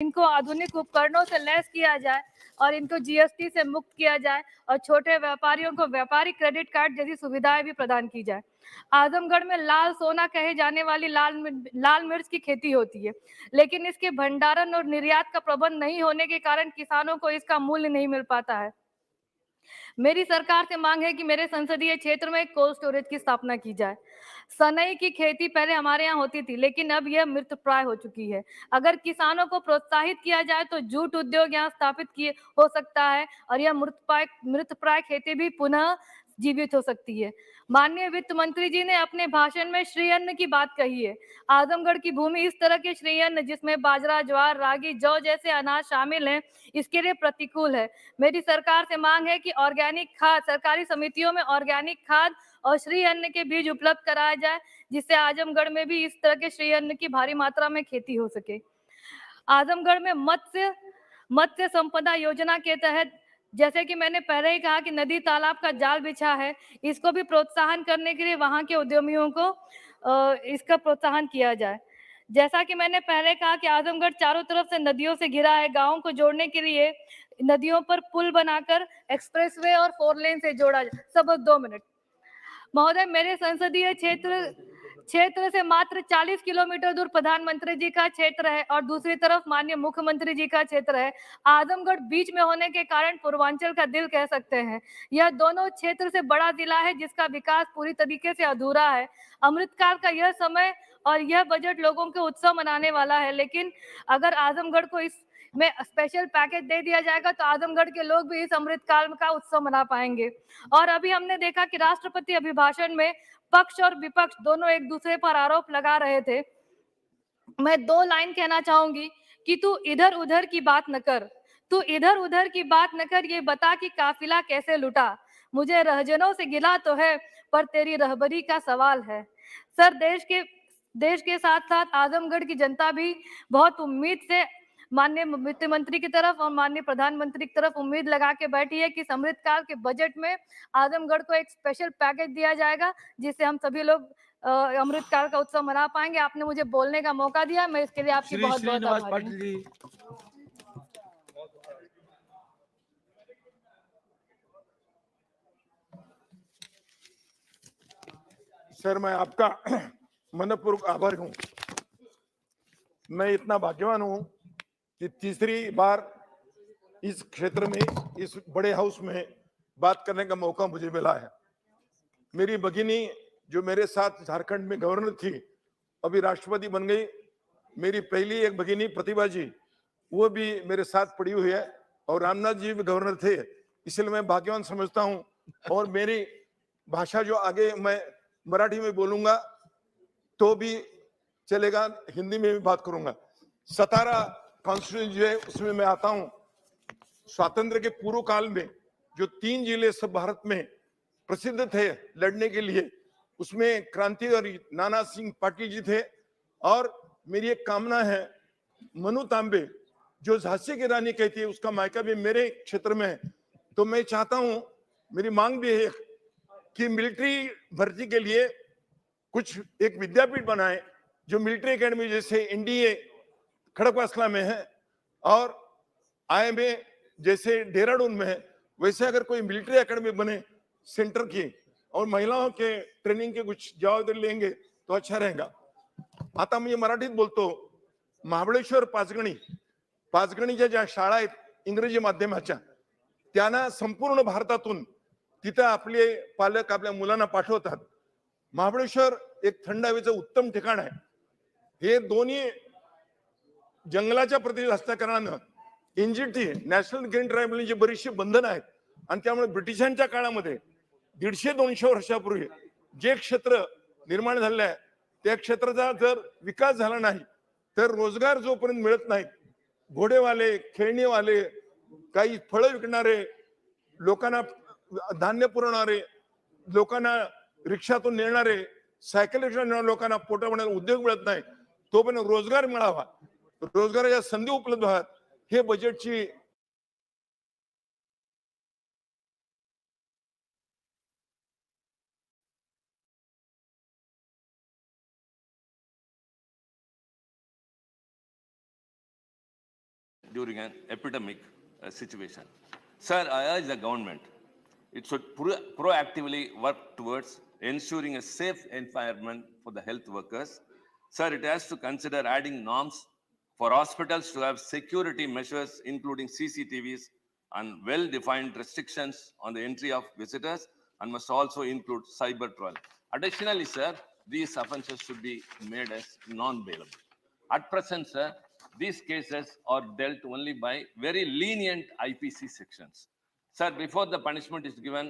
इनको आधुनिक उपकरणों से लैस किया जाए और इनको जीएसटी से मुक्त किया जाए और छोटे व्यापारियों को व्यापारिक क्रेडिट कार्ड जैसी सुविधाएं भी प्रदान की जाए। आजमगढ़ में लाल सोना कहे जाने वाली लाल मिर्च की खेती होती है, लेकिन इसके भंडारण और निर्यात का प्रबंध नहीं होने के कारण किसानों को इसका मूल्य नहीं मिल पाता है। मेरी सरकार से मांग है कि मेरे संसदीय क्षेत्र में एक कोल्ड स्टोरेज की स्थापना की जाए। सनई की खेती पहले हमारे यहाँ होती थी, लेकिन अब यह मृतप्राय हो चुकी है। अगर किसानों को प्रोत्साहित किया जाए तो जूट उद्योग यहाँ स्थापित किए हो सकता है और यह मृतप्राय खेती भी पुनः जीवित हो सकती है। माननीय वित्त मंत्री जी ने अपने भाषण में श्री अन्न की बात कही है। आजमगढ़ की भूमि इस तरह के श्री अन्न जिसमें बाजरा, ज्वार, रागी, जौ जैसे अनाज शामिल हैं, इसके लिए प्रतिकूल है। मेरी सरकार से मांग है कि ऑर्गेनिक खाद सरकारी समितियों में ऑर्गेनिक खाद और श्री अन्न के बीज उपलब्ध कराया जाए, जिससे आजमगढ़ में भी इस तरह के श्री अन्न की भारी मात्रा में खेती हो सके। आजमगढ़ में मत्स्य संपदा योजना के तहत, जैसे कि मैंने पहले ही कहा कि नदी तालाब का जाल बिछा है, इसको भी प्रोत्साहन करने के लिए वहां के उद्यमियों को इसका प्रोत्साहन किया जाए। जैसा कि मैंने पहले कहा कि आजमगढ़ चारों तरफ से नदियों से घिरा है। गांवों को जोड़ने के लिए नदियों पर पुल बनाकर एक्सप्रेसवे और 4 लेन से जोड़ा जाए। सब 2 मिनट। महोदय, मेरे संसदीय क्षेत्र से मात्र 40 किलोमीटर दूर प्रधानमंत्री जी का क्षेत्र है और दूसरी तरफ माननीय मुख्यमंत्री जी का क्षेत्र है। आजमगढ़ बीच में होने के कारण पूर्वांचल का दिल कह सकते हैं। यह दोनों क्षेत्र से बड़ा जिला है जिसका विकास पूरी तरीके से अधूरा है। अमृतकाल का यह समय और यह बजट लोगों के उत्सव मनाने वाला है, लेकिन अगर आजमगढ़ को इस में स्पेशल पैकेज दे दिया जाएगा तो आजमगढ़ के लोग भी इस अमृतकाल का उत्सव मना पाएंगे। और अभी हमने देखा कि राष्ट्रपति अभिभाषण में पक्ष और विपक्ष दोनों एक दूसरे पर आरोप लगा रहे थे। मैं 2 लाइन कहना चाहूंगी कि तू इधर उधर की बात न कर, तू इधर उधर की बात न कर, ये बता कि काफिला कैसे लुटा। मुझे रहजनों से गिला तो है, पर तेरी रहबरी का सवाल है। सर, देश के साथ साथ आजमगढ़ की जनता भी बहुत उम्मीद से माननीय वित्त मंत्री की तरफ और माननीय प्रधानमंत्री की तरफ उम्मीद लगा के बैठी है कि अमृतकाल के बजट में आजमगढ़ को एक स्पेशल पैकेज दिया जाएगा, जिससे हम सभी लोग अमृतकाल का उत्सव मना पाएंगे। आपने मुझे बोलने का मौका दिया, मैं इसके लिए आपकी बहुत बहुत आभारी हूँ। सर, मैं आपका मनपूर्वक आभारी हूं। मैं इतना भाग्यवान हूं कि तीसरी बार इस क्षेत्र में, इस बड़े हाउस में बात करने का मौका मुझे मिला है। मेरी भगिनी जो मेरे साथ झारखंड में गवर्नर थी, अभी राष्ट्रपति बन गई। मेरी पहली एक भगिनी प्रतिभा जी, वो भी मेरे साथ पड़ी हुई है, और रामनाथ जी भी गवर्नर थे। इसलिए मैं भाग्यवान समझता हूं। और मेरी भाषा जो आगे मैं मराठी में बोलूंगा तो भी चलेगा, हिंदी में भी बात करूंगा। सतारा कॉन्स्टिट्यूंसी जो है उसमें मैं आता हूं। स्वातंत्र के पूर्व काल में जो 3 जिले सब भारत में प्रसिद्ध थे लड़ने के लिए, उसमें क्रांतिकारी नाना सिंह पाटिल जी थे। और मेरी एक कामना है, मनु तांबे जो झांसी की रानी कहती है, उसका मायका भी मेरे क्षेत्र में है। तो मैं चाहता हूं, मेरी मांग भी है कि मिलिट्री भर्ती के लिए कुछ एक विद्यापीठ बनाए, जो मिलिट्री एकेडमी जैसे एनडीए खड़गवासला में है और आईएमए जैसे देहरादून में है, वैसे अगर कोई मिलिट्री एकेडमी बने सेंटर की, और महिलाओं के ट्रेनिंग के कुछ जबाबदारी लेंगे तो अच्छा रहेगा। आता मी मराठीत बोलतो। महाबळेश्वर पाचगणीच्या ज्या शाळा आहेत इंग्रजी माध्यमाच्या, त्यांना संपूर्ण भारतातून तिथं आपले पालक आपल्या मुलांना पाठवतात। महाबळेश्वर एक थंड हवेचं उत्तम ठिकाण आहे। हे दोन्ही जंगलाच्या प्रदेश असल्याकारणानं एनजीटी नॅशनल ग्रीन ट्रायबलची बरीचशी बंधनं आहेत, आणि त्यामुळे ब्रिटिशांच्या काळामध्ये 150-200 वर्षापूर्वी जे क्षेत्र निर्माण झाले आहे, त्या क्षेत्राचा जर विकास झाला नाही तर रोजगार जोपर्यंत मिळत नाही, घोडेवाले, खेळणीवाले, काही फळं विकणारे, लोकांना धान्य पुरवणारे, लोकांना रिक्षातून नेणारे, सायकल रिक्षा नेणारे लोकांना पोटापाण्याचा उद्योग मिळत नाही, तोपर्यंत रोजगार मिळावा, रोजगाराच्या संधी उपलब्ध व्हाव्यात, हे बजेटची during an epidemic situation. Sir, I urge the government, it should proactively work towards ensuring a safe environment for the health workers. Sir, it has to consider adding norms for hospitals to have security measures, including CCTVs and well-defined restrictions on the entry of visitors, and must also include cyber travel. Additionally, sir, these offences should be made as non-bailable. At present, sir, these cases are dealt only by very lenient IPC sections. Sir, before the punishment is given,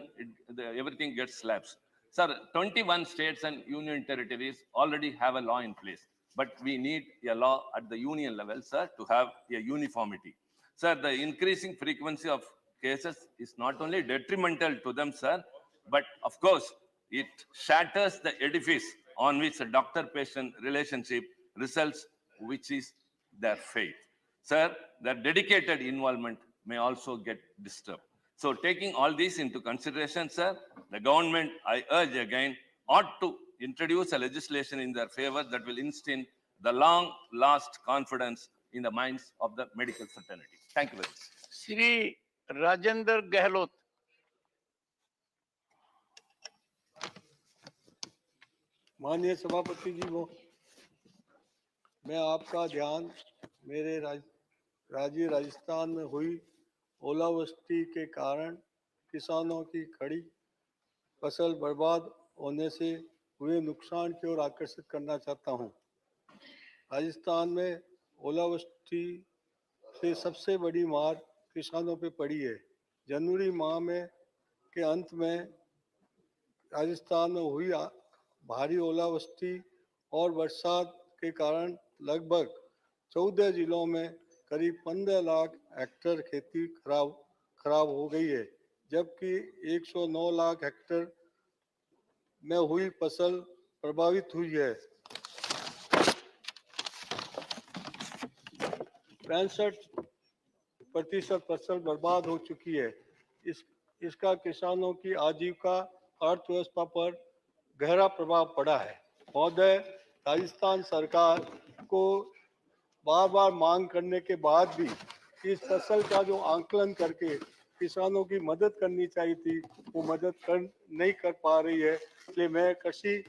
everything gets lapsed. Sir, 21 states and union territories already have a law in place, but we need a law at the union level, sir, to have a uniformity. Sir, the increasing frequency of cases is not only detrimental to them, sir, but of course, it shatters the edifice on which a doctor-patient relationship results, which is their faith. Sir, their dedicated involvement may also get disturbed. So taking all these into consideration, sir, the government, I urge again, ought to introduce a legislation in their favor that will instill the long-last confidence in the minds of the medical fraternity. Thank you very much. Shri Rajendra Gehlot. माननीय सभापति जी, मैं आपका ध्यान मेरे राज्य राजस्थान में हुई ओलावृष्टि के कारण किसानों की खड़ी फसल बर्बाद होने से हुए नुकसान की ओर आकर्षित करना चाहता हूं। राजस्थान में ओलावृष्टि से सबसे बड़ी मार किसानों पे पड़ी है। जनवरी माह के अंत में राजस्थान में हुई भारी ओलावृष्टि और बरसात के कारण लगभग 14 जिलों में करीब 15 लाख हेक्टेयर खेती खराब हो गई है, जबकि 109 लाख हेक्टेयर में हुई फसल प्रभावित हुई है। 65% फसल बर्बाद हो चुकी है। इसका किसानों की आजीविका अर्थव्यवस्था पर गहरा प्रभाव पड़ा है। महोदय, राजस्थान सरकार को बार-बार मांग करने के बाद भी इस फसल का जो आंकलन करके किसानों की मदद करनी चाहिए थी, वो मदद नहीं कर पा रही है। इसलिए मैं कृषि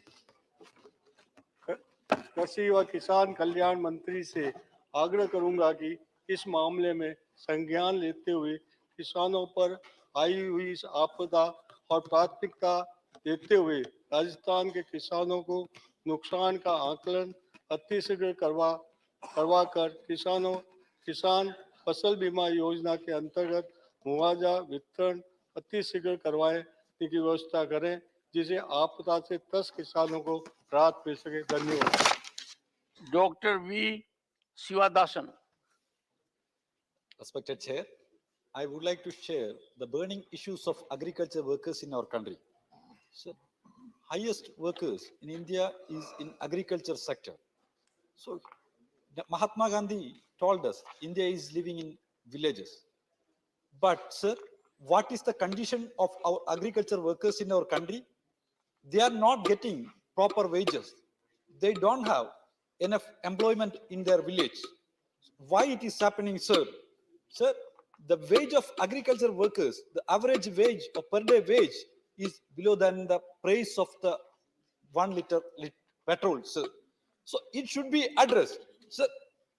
व किसान कल्याण मंत्री से आग्रह करूंगा कि इस मामले में संज्ञान लेते हुए किसानों पर आई हुई इस आपदा और प्राथमिकता देते हुए राजस्थान के किसानों को नुकसान का आकलन अतिशीघ्र करवा कर किसान फसल बीमा योजना के अंतर्गत मुआवजा वितरण अतिशीघ्र करवाने की व्यवस्था करें, जिसे आपदा से त्रस्त किसानों को राहत मिल सके। धन्यवाद। Doctor V Sivadasan. Respected Chair, I would like to share the burning issues of agriculture workers in our country. So, highest workers in India is in agriculture sector. So, Mahatma Gandhi told us India is living in villages. But sir, what is the condition of our agriculture workers in our country? They are not getting proper wages. They don't have enough employment in their village. Why it is happening, sir? Sir, the wage of agriculture workers, the average wage or per day wage is below than the price of the 1 liter petrol, sir. So it should be addressed. Sir,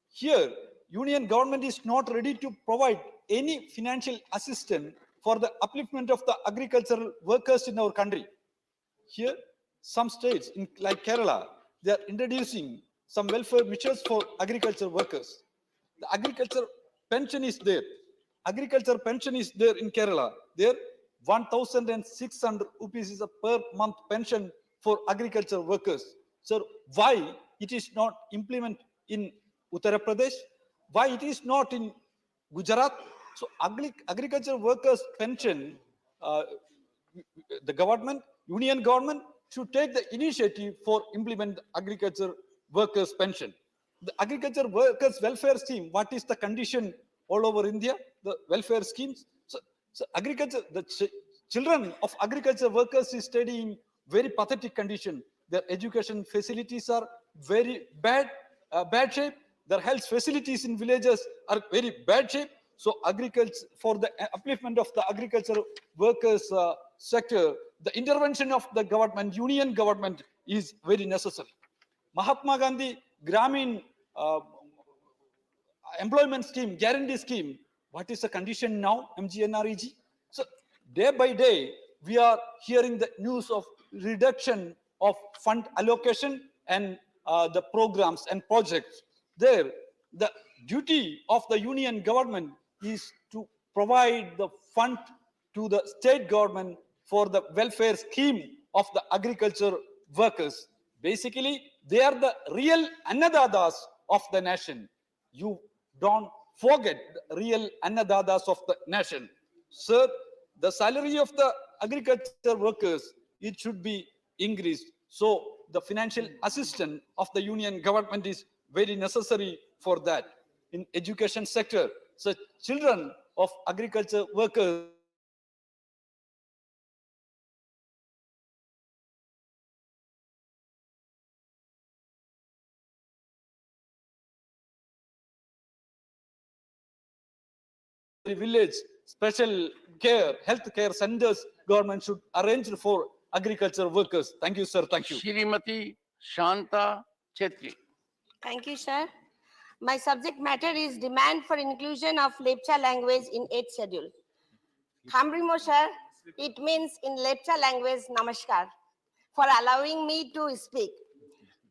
here, union government is not ready to provide any financial assistance for the upliftment of the agricultural workers in our country. Here, some states like Kerala, they are introducing some welfare measures for agriculture workers. The agriculture pension is there. Agriculture pension is there in Kerala. There, 1,600 rupees is a per month pension for agriculture workers. So why it is not implemented in Uttar Pradesh? Why it is not in Gujarat? So agriculture workers pension, the government, union government should take the initiative for implement the agriculture workers pension. The agriculture workers welfare scheme, what is the condition all over India? The welfare schemes. So agriculture, the children of agriculture workers is studying very pathetic condition. Their education facilities are very bad shape. Their health facilities in villages are very bad shape. So agriculture, for the upliftment of the agriculture workers sector, the intervention of the government, union government is very necessary. Mahatma Gandhi Gramin employment scheme, guarantee scheme, what is the condition now, MGNREG? So day by day, we are hearing the news of reduction of fund allocation and the programs and projects. There, the duty of the union government is to provide the fund to the state government for the welfare scheme of the agriculture workers. Basically, they are the real annadatas of the nation. You don't forget the real annadatas of the nation. Sir, the salary of the agriculture workers, it should be increased. So the financial assistance of the union government is very necessary for that. In education sector, so children of agriculture workers village, special care, health care centers, government should arrange for agriculture workers. Thank you, sir. Thank you. Shrimati Shanta Chetri. Thank you, sir. My subject matter is demand for inclusion of Lepcha language in 8th schedule. Khambrimo, sir, it means in Lepcha language, namaskar, for allowing me to speak.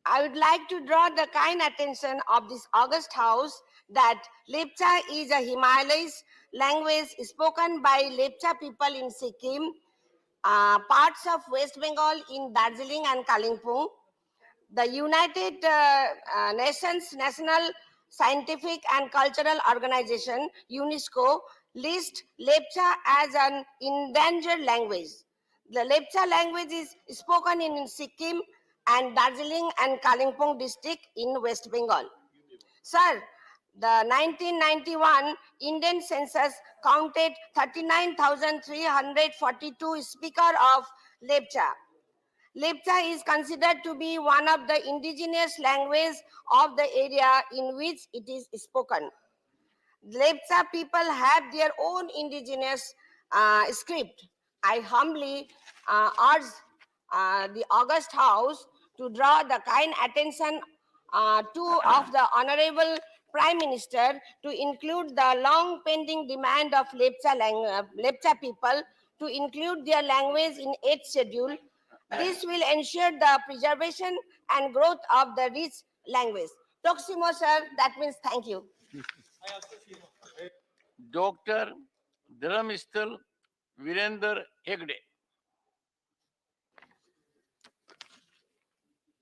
I would like to draw the kind attention of this August House that Lepcha is a Himalayas language spoken by Lepcha people in Sikkim, parts of West Bengal in Darjeeling and Kalimpong. The United Nations National Scientific and Cultural Organization, UNESCO, lists Lepcha as an endangered language. The Lepcha language is spoken in Sikkim and Darjeeling and Kalimpong district in West Bengal. Sir, the 1991 Indian census counted 39,342 speakers of Lepcha. Lepcha is considered to be one of the indigenous languages of the area in which it is spoken. Lepcha people have their own indigenous script. I humbly urge the August House to draw the kind attention of the Honorable Prime Minister to include the long pending demand of Lepcha people to include their language in 8th schedule. This will ensure the preservation and growth of the rich language. Toximo, sir, that means thank you. Dr. Dharmistal Virender Hegde.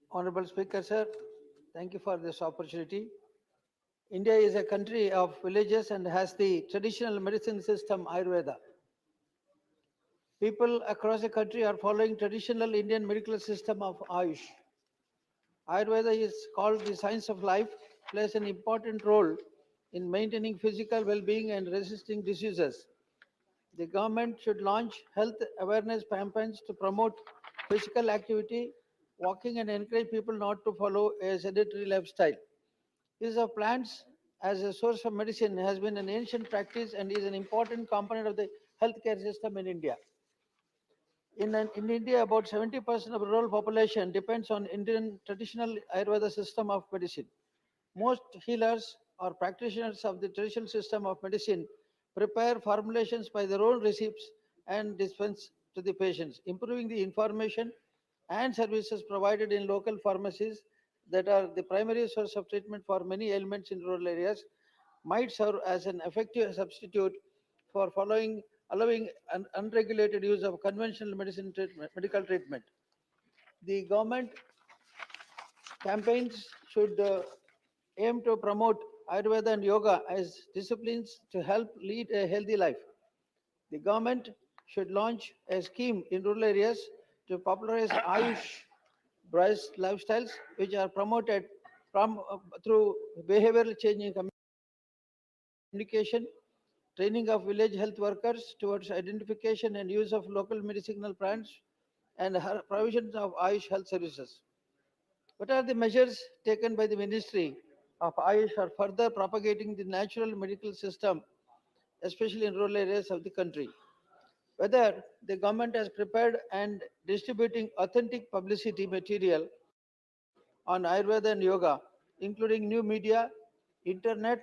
Honorable Speaker, sir, thank you for this opportunity. India is a country of villages and has the traditional medicine system Ayurveda. People across the country are following traditional Indian medical system of Ayush. Ayurveda is called the science of life, plays an important role in maintaining physical well-being and resisting diseases. The government should launch health awareness campaigns to promote physical activity, walking, and encourage people not to follow a sedentary lifestyle. Use of plants as a source of medicine has been an ancient practice and is an important component of the healthcare system in India. In India, about 70% of rural population depends on Indian traditional Ayurveda system of medicine. Most healers or practitioners of the traditional system of medicine prepare formulations by their own recipes and dispense to the patients, improving the information and services provided in local pharmacies that are the primary source of treatment for many ailments in rural areas might serve as an effective substitute for allowing an unregulated use of conventional medical treatment. The government campaigns should aim to promote Ayurveda and yoga as disciplines to help lead a healthy life. The government should launch a scheme in rural areas to popularize Ayush-based lifestyles, which are promoted through behavioral changing communication, training of village health workers towards identification and use of local medicinal plants, and provisions of Ayush health services. What are the measures taken by the ministry of Ayush are further propagating the natural medical system, especially in rural areas of the country. Whether the government has prepared and distributing authentic publicity material on Ayurveda and yoga, including new media, internet,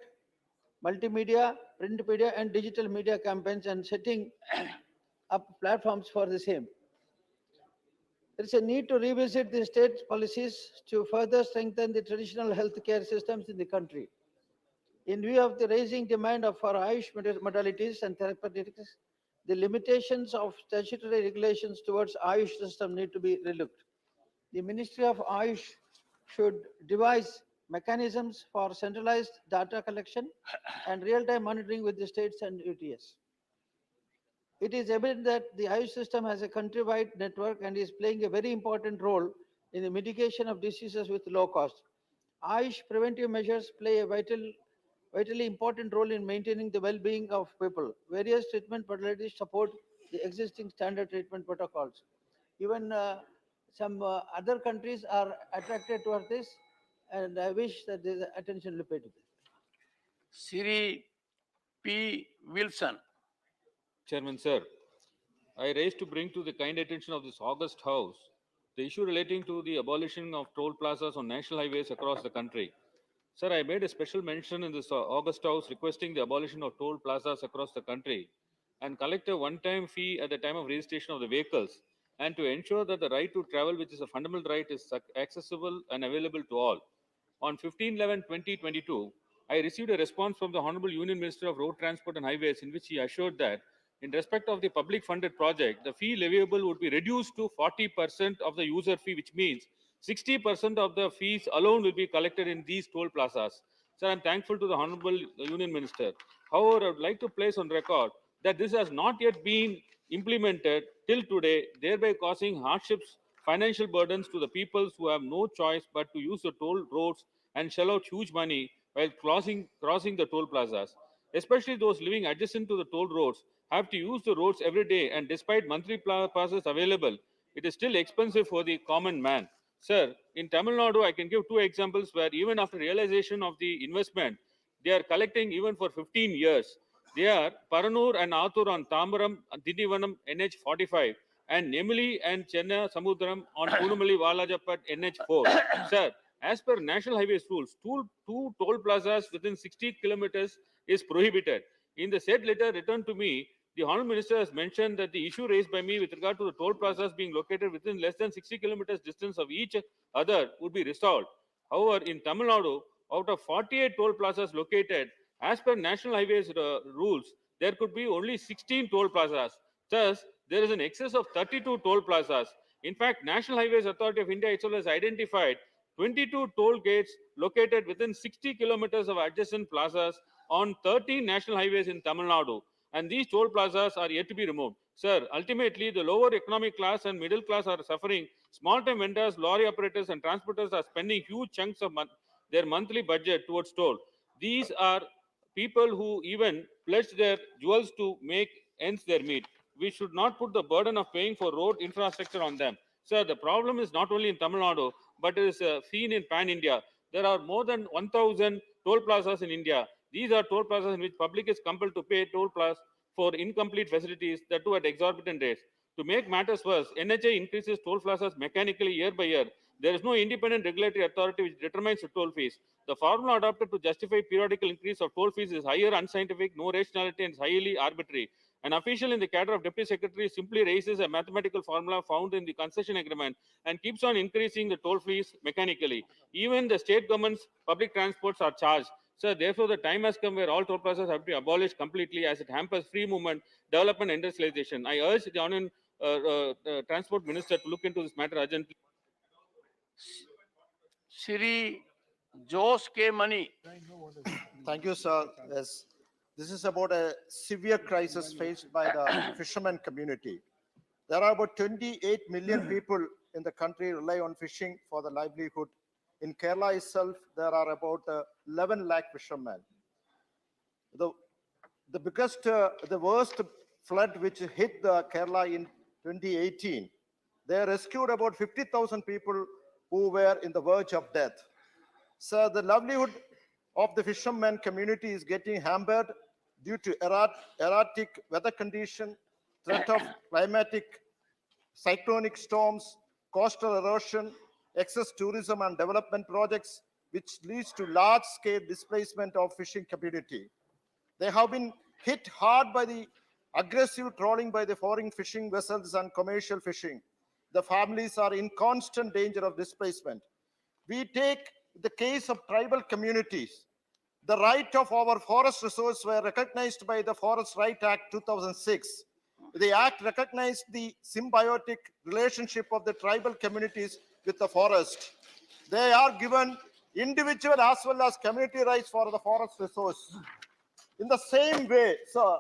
multimedia, print media, and digital media campaigns, and setting up platforms for the same. There is a need to revisit the state policies to further strengthen the traditional healthcare systems in the country. In view of the rising demand for Ayush modalities and therapeutics, the limitations of statutory regulations towards Ayush system need to be relooked. The Ministry of Ayush should devise mechanisms for centralized data collection and real-time monitoring with the states and UTS. It is evident that the Ayush system has a countrywide network and is playing a very important role in the mitigation of diseases with low cost. Ayush preventive measures play a vitally important role in maintaining the well-being of people. Various treatment modalities support the existing standard treatment protocols. Even some other countries are attracted towards this, and I wish that there is attention will be paid to this. Siri P. Wilson. Chairman, sir, I raise to bring to the kind attention of this august House the issue relating to the abolition of toll plazas on national highways across the country. Sir, I made a special mention in this august House requesting the abolition of toll plazas across the country and collect a one-time fee at the time of registration of the vehicles, and to ensure that the right to travel, which is a fundamental right, is accessible and available to all. On 15/11/2022, I received a response from the Honorable Union Minister of Road Transport and Highways in which he assured that in respect of the public funded project, the fee leviable would be reduced to 40% of the user fee, which means 60% of the fees alone will be collected in these toll plazas. Sir, I'm thankful to the Honorable Union Minister. However, I would like to place on record that this has not yet been implemented till today, thereby causing hardships, financial burdens to the peoples who have no choice but to use the toll roads and shell out huge money while crossing the toll plazas. Especially those living adjacent to the toll roads have to use the roads every day, and despite monthly passes available, it is still expensive for the common man. Sir, in Tamil Nadu, I can give two examples where even after realization of the investment, they are collecting even for 15 years. They are Paranur and Athur on Tambaram, Dindivanam, NH 45, and Nemili and Chenna Samudram on Punumali Valajapat, NH 4. Sir, as per National Highways rules, two toll plazas within 60 kilometers is prohibited. In the said letter returned to me, the Honourable Minister has mentioned that the issue raised by me with regard to the toll plazas being located within less than 60 kilometers distance of each other would be resolved. However, in Tamil Nadu, out of 48 toll plazas located, as per National Highways rules, there could be only 16 toll plazas. Thus, there is an excess of 32 toll plazas. In fact, National Highways Authority of India itself has identified 22 toll gates located within 60 kilometers of adjacent plazas on 13 national highways in Tamil Nadu, and these toll plazas are yet to be removed. Sir, ultimately, the lower economic class and middle class are suffering. Small-time vendors, lorry operators, and transporters are spending huge chunks of their monthly budget towards toll. These are people who even pledge their jewels to make ends their meet. We should not put the burden of paying for road infrastructure on them. Sir, the problem is not only in Tamil Nadu, but it is seen in pan-India. There are more than 1,000 toll plazas in India. These are toll plazas in which public is compelled to pay toll plazas for incomplete facilities, that too at exorbitant rates. To make matters worse, NHA increases toll plazas mechanically year by year. There is no independent regulatory authority which determines the toll fees. The formula adopted to justify periodical increase of toll fees is higher, unscientific, no rationality, and highly arbitrary. An official in the cadre of deputy secretary simply raises a mathematical formula found in the concession agreement and keeps on increasing the toll fees mechanically. Even the state government's public transports are charged. So therefore, the time has come where all toll plazas have to be abolished completely, as it hampers free movement, development, and industrialization. I urge the Honourable Transport Minister to look into this matter urgently. Siri Jose K. Money. Thank you, sir. Yes. This is about a severe crisis faced by the fishermen community. There are about 28 million people in the country rely on fishing for the livelihood. In Kerala itself, there are about 11 lakh fishermen. The biggest, the worst flood which hit the Kerala in 2018, they rescued about 50,000 people who were in the verge of death. So the livelihood of the fishermen community is getting hampered due to erratic weather condition, threat of climatic cyclonic storms, coastal erosion, excess tourism and development projects, which leads to large-scale displacement of fishing community. They have been hit hard by the aggressive trawling by the foreign fishing vessels and commercial fishing. The families are in constant danger of displacement. We take the case of tribal communities. The right of our forest resource were recognized by the Forest Right Act 2006. The act recognized the symbiotic relationship of the tribal communities with the forest. They are given individual as well as community rights for the forest resource. In the same way, sir,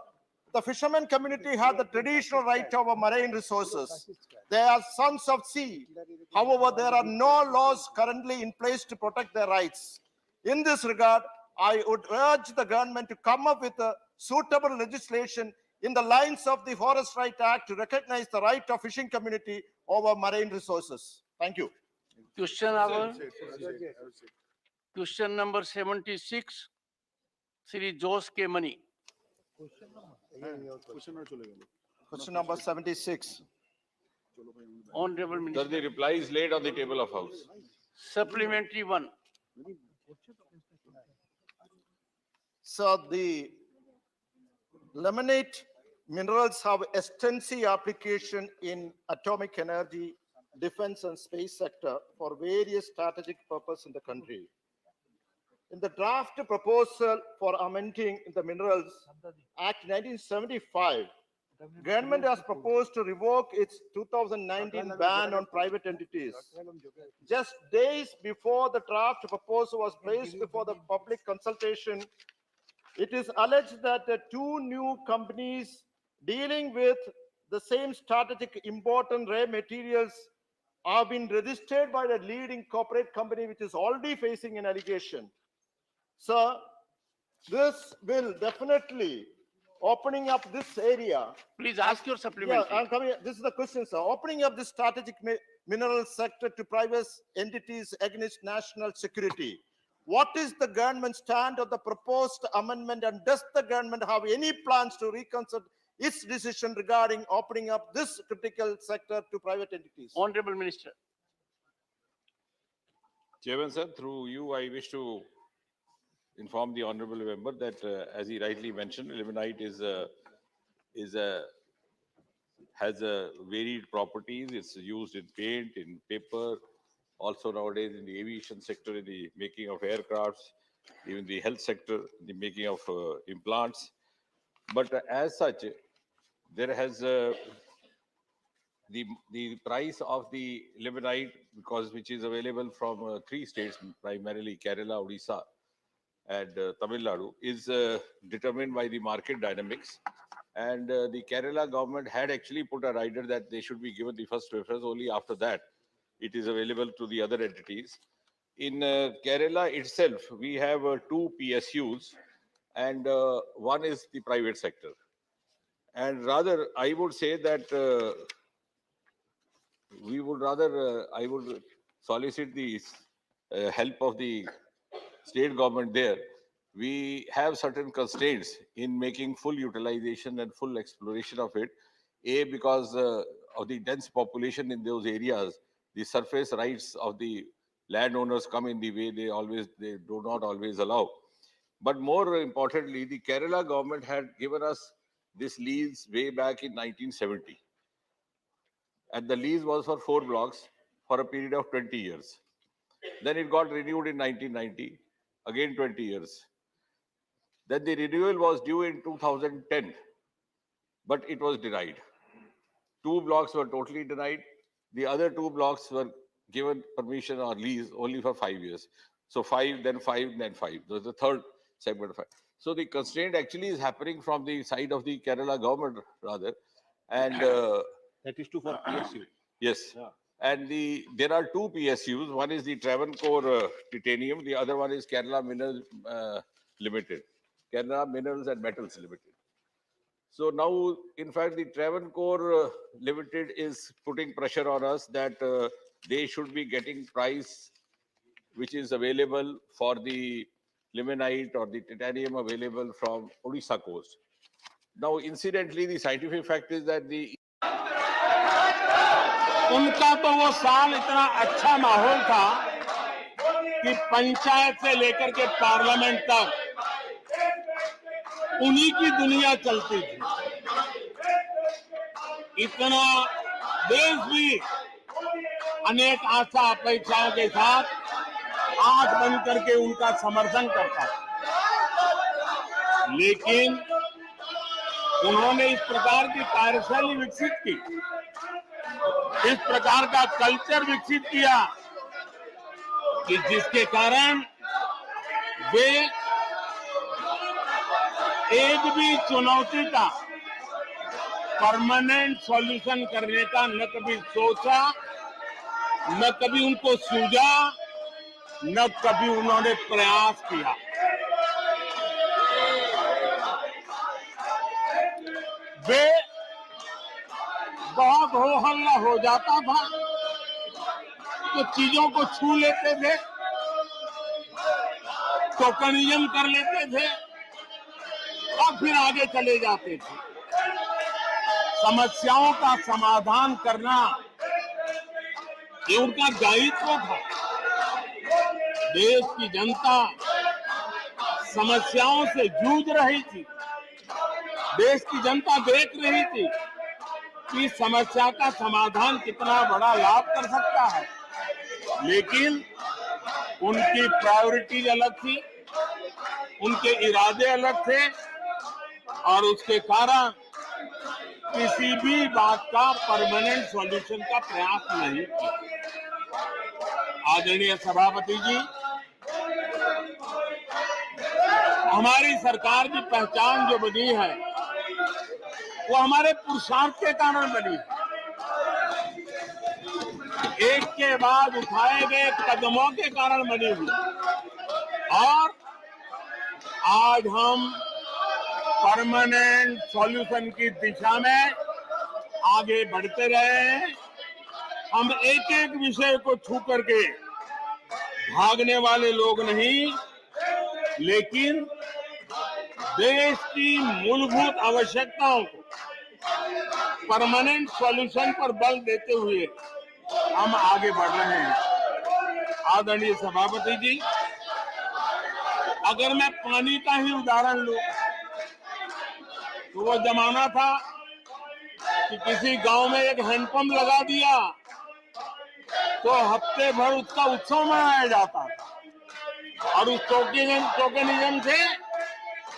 the fishermen community have the traditional right over marine resources. They are sons of sea. However, there are no laws currently in place to protect their rights. In this regard, I would urge the government to come up with a suitable legislation in the lines of the Forest Right Act to recognize the right of fishing community over marine resources. Thank you. Question number 76, Sri Jose K. Mani. Question number 76. Honorable Sir, Minister. the reply is laid on the table of House. Supplementary one. So the laminate minerals have extensive application in atomic energy, defense and space sector for various strategic purposes in the country. In the draft proposal for amending the Minerals Act 1975, government has proposed to revoke its 2019 ban on private entities. Just days before the draft proposal was placed before the public consultation, it is alleged that the two new companies dealing with the same strategic important rare materials have been registered by the leading corporate company, which is already facing an allegation. So this will definitely opening up this area. Please ask your supplementary. Yeah, I'm coming. This is the question, sir. Opening up the strategic mineral sector to private entities against national security. What is the government stand on the proposed amendment, and does the government have any plans to reconsider its decision regarding opening up this critical sector to private entities? Honorable Minister. Chairman, sir, through you, I wish to inform the honorable member that, as he rightly mentioned, ilmenite has a varied properties. It's used in paint, in paper, also nowadays in the aviation sector, in the making of aircrafts, even the health sector, the making of implants. But as such, there has the price of the ilmenite, because which is available from three states, primarily Kerala, Odisha, and Tamil Nadu, is determined by the market dynamics. And the Kerala government had actually put a rider that they should be given the first preference. Only after that, it is available to the other entities. In Kerala itself, we have two PSUs, and one is the private sector. And rather, I would say that I would solicit the help of the state government there. We have certain constraints in making full utilization and full exploration of it. A, because of the dense population in those areas, the surface rights of the landowners come in the way they do not always allow. But more importantly, the Kerala government had given us this lease way back in 1970. And the lease was for 4 blocks for a period of 20 years. Then it got renewed in 1990, again 20 years. Then the renewal was due in 2010, but it was denied. 2 blocks were totally denied. The other 2 blocks were given permission or lease only for 5 years. So 5, then 5, then 5. That was the third segment of 5. So the constraint actually is happening from the side of the Kerala government, rather. And that is true for PSU. Yes. Yeah. And there are 2 PSUs. One is the Travancore Titanium. The other one is Kerala Minerals Limited. Kerala Minerals and Metals Limited. So now, in fact, the Travancore Limited is putting pressure on us that they should be getting price which is available for the limonite or the titanium available from Odisha coast. Now, incidentally, the scientific fact is that the उनका तो वो साल इतना अच्छा माहौल था कि पंचायत से लेकर के पार्लियामेंट तक उन्हीं की दुनिया चलती थी। इतना देश भी अनेक आशा अपेक्षाओं के साथ आंख बंद करके उनका समर्थन करता था, लेकिन उन्होंने इस प्रकार की कार्यशैली विकसित की, इस प्रकार का कल्चर विकसित किया कि जिसके कारण वे एक भी चुनौती का परमानेंट सॉल्यूशन करने का न कभी सोचा, न कभी उनको सूझा, न कभी उन्होंने प्रयास किया। वे बहुत हो हल्ला हो जाता था तो चीजों को छू लेते थे, टोकनिज्म कर लेते थे और फिर आगे चले जाते थे। समस्याओं का समाधान करना ये उनका दायित्व था। देश की जनता समस्याओं से जूझ रही थी, देश की जनता देख रही थी कि समस्या का समाधान कितना बड़ा लाभ कर सकता है, लेकिन उनकी प्रायोरिटीज अलग थी, उनके इरादे अलग थे और उसके कारण किसी भी बात का परमानेंट सॉल्यूशन का प्रयास नहीं किया। आदरणीय सभापति जी, हमारी सरकार की पहचान जो बनी है वो हमारे पुरुषार्थ के कारण बनी है। एक के बाद उठाए गए कदमों के कारण बनी हुई और आज हम परमानेंट सॉल्यूशन की दिशा में आगे बढ़ते रहे हैं। हम एक एक विषय को छू करके भागने वाले लोग नहीं, लेकिन देश की मूलभूत आवश्यकताओं को परमानेंट सॉल्यूशन पर बल देते हुए हम आगे बढ़ रहे हैं। आदरणीय सभापति जी, अगर मैं पानी का ही उदाहरण लूं तो वो जमाना था कि किसी गांव में एक हैंडपंप लगा दिया तो हफ्ते भर उसका उत्सव मनाया जाता था और उस टोकनिज्म से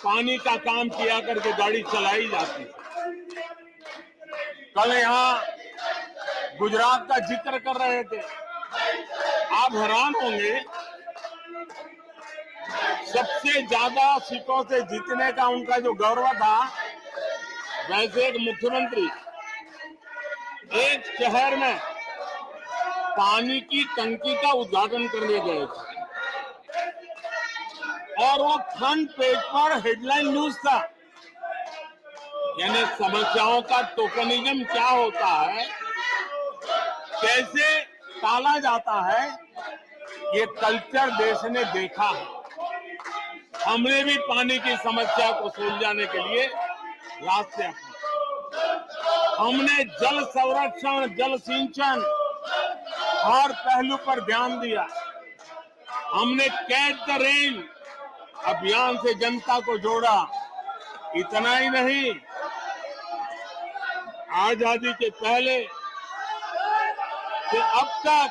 पानी का काम किया करके गाड़ी चलाई जाती थी। कल यहाँ गुजरात का जिक्र कर रहे थे, आप हैरान होंगे, सबसे ज्यादा सीटों से जीतने का उनका जो गौरव था, वैसे एक मुख्यमंत्री एक शहर में पानी की टंकी का उद्घाटन करने गए थे और वो फ्रंट पेज पर हेडलाइन न्यूज था। यानी समस्याओं का टोकनिज्म क्या होता है, कैसे टाला जाता है, ये कल्चर देश ने देखा है। हमने भी पानी की समस्या को सुलझाने के लिए रास्ते अपनाए। हमने जल संरक्षण, जल सिंचन हर पहलू पर ध्यान दिया। हमने कैच द रेन अभियान से जनता को जोड़ा। इतना ही नहीं, आजादी के पहले से अब तक